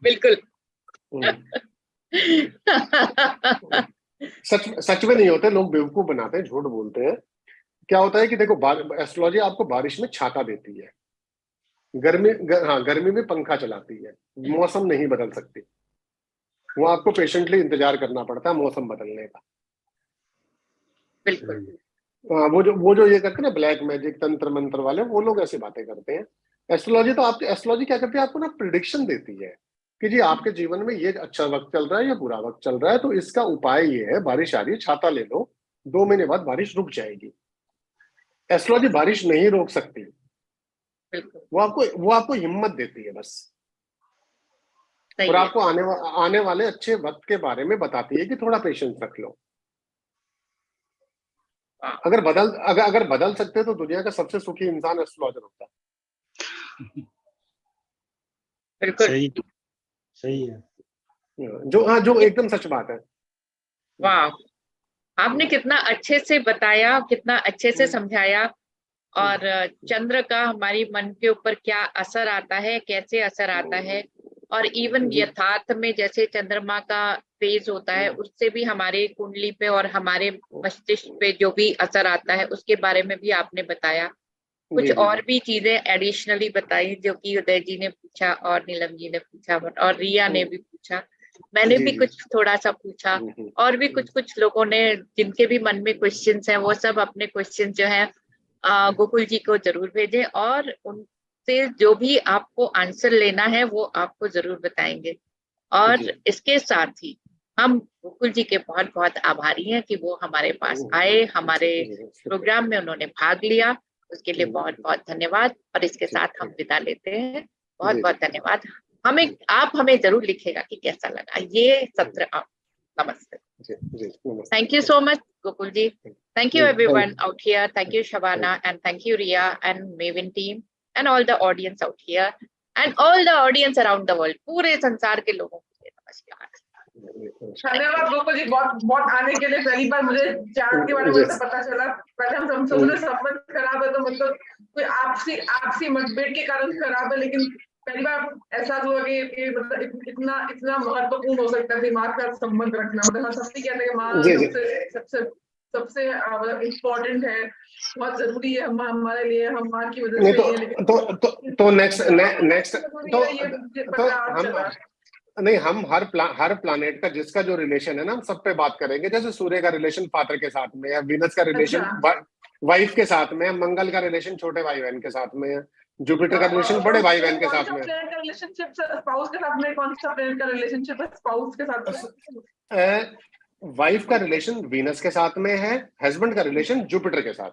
बिल्कुल। सच में नहीं होते, लोग बेवकूफ बनाते हैं, झूठ बोलते हैं। क्या होता है कि देखो, एस्ट्रोलॉजी आपको बारिश में छाता देती है, गर्मी में पंखा चलाती है, मौसम नहीं बदल सकती। वो आपको पेशेंटली इंतजार करना पड़ता है मौसम बदलने का। बिल्कुल। वो जो ये करते हैं ना ब्लैक मैजिक तंत्र मंत्र वाले, वो लोग ऐसी बातें करते हैं। एस्ट्रोलॉजी क्या करती है, आपको ना प्रिडिक्शन देती है कि जी आपके जीवन में ये अच्छा वक्त चल रहा है या बुरा वक्त चल रहा है, तो इसका उपाय ये है, बारिश आ रही है, छाता ले लो, 2 महीने बाद बारिश रुक जाएगी। एस्ट्रोलॉजी बारिश नहीं रोक सकती, वो आपको हिम्मत देती है बस, और आपको आने वाले अच्छे वक्त के बारे में बताती है कि थोड़ा पेशेंस रख लो। अगर बदल सकते तो दुनिया का सबसे सुखी इंसान एस्ट्रोलॉजर होता है। बिल्कुल सही है जो एकदम सच बात है। वाह, आपने कितना अच्छे से बताया, कितना अच्छे से समझाया, और चंद्र का हमारी मन के ऊपर क्या असर आता है, कैसे असर आता है, और इवन यथार्थ में जैसे चंद्रमा का फेज होता है उससे भी हमारे कुंडली पे और हमारे मस्तिष्क पे जो भी असर आता है उसके बारे में भी आपने बताया। कुछ और भी चीजें एडिशनली बताई जो कि उदय जी ने पूछा और नीलम जी ने पूछा और रिया ने भी पूछा, मैंने भी कुछ थोड़ा सा पूछा, और भी कुछ लोगों ने जिनके भी मन में क्वेश्चंस हैं वो सब अपने क्वेश्चन जो है गोकुल जी को जरूर भेजें, और उनसे जो भी आपको आंसर लेना है वो आपको जरूर बताएंगे। और इसके साथ ही हम गोकुल जी के बहुत बहुत आभारी हैं कि वो हमारे पास आए, हमारे प्रोग्राम में उन्होंने भाग लिया, उसके लिए बहुत बहुत धन्यवाद। और इसके साथ हम विदा लेते हैं। बहुत बहुत धन्यवाद। आप हमें जरूर लिखेगा कि कैसा लगा ये सत्र। नमस्ते। Thank you so much, Gokul ji. Thank you everyone out here. Thank you Shabana, and thank you Ria and Maven team and all the audience out here and all the audience around the world. पूरे संसार के लोगों को नमस्कार। धन्यवाद गोकुल जी, बहुत बहुत आने के लिए। पहली बार मुझे चांद के बारे में पता चला। पहले हम समझे संबंध खराब है तो मतलब कोई आपसी मतभेद के कारण खराब है, लेकिन पहली बार एहसास हुआ कि मतलब इतना महत्वपूर्ण हो सकता है दिमाग का संबंध रखना। मतलब हम सबसे कहते हैं माँ सबसे मतलब इम्पोर्टेंट है, बहुत जरूरी है हमारे लिए, हम माँ की वजह से। तो नेक्स्ट नहीं, हम हर प्लानेट का जिसका जो रिलेशन है ना, हम सब पे बात करेंगे। जैसे सूर्य का रिलेशन फादर के साथ में है, वीनस का रिलेशन वाइफ के साथ में है, मंगल का रिलेशन छोटे भाई बहन के साथ में है, जुपिटर का रिलेशन बड़े भाई बहन के साथ में है। रिलेशनशिप स्पाउस के साथ में कौन सा प्लेनेट का रिलेशनशिप है स्पाउस के साथ? वाइफ का रिलेशन वीनस के साथ में है, हस्बैंड का रिलेशन जुपिटर के साथ।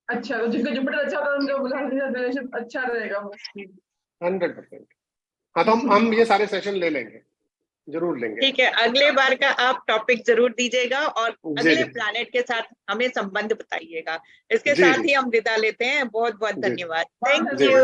अच्छा, तो जिनका जुपिटर अच्छा होता है उनका रिलेशन अच्छा रहेगा 100%। हाँ, तो हम ये सारे सेशन ले लेंगे, जरूर लेंगे। ठीक है, अगले बार का आप टॉपिक जरूर दीजिएगा और अगले प्लैनेट के साथ हमें संबंध बताइएगा। इसके साथ ही हम विदा लेते हैं। बहुत बहुत धन्यवाद। Thank you.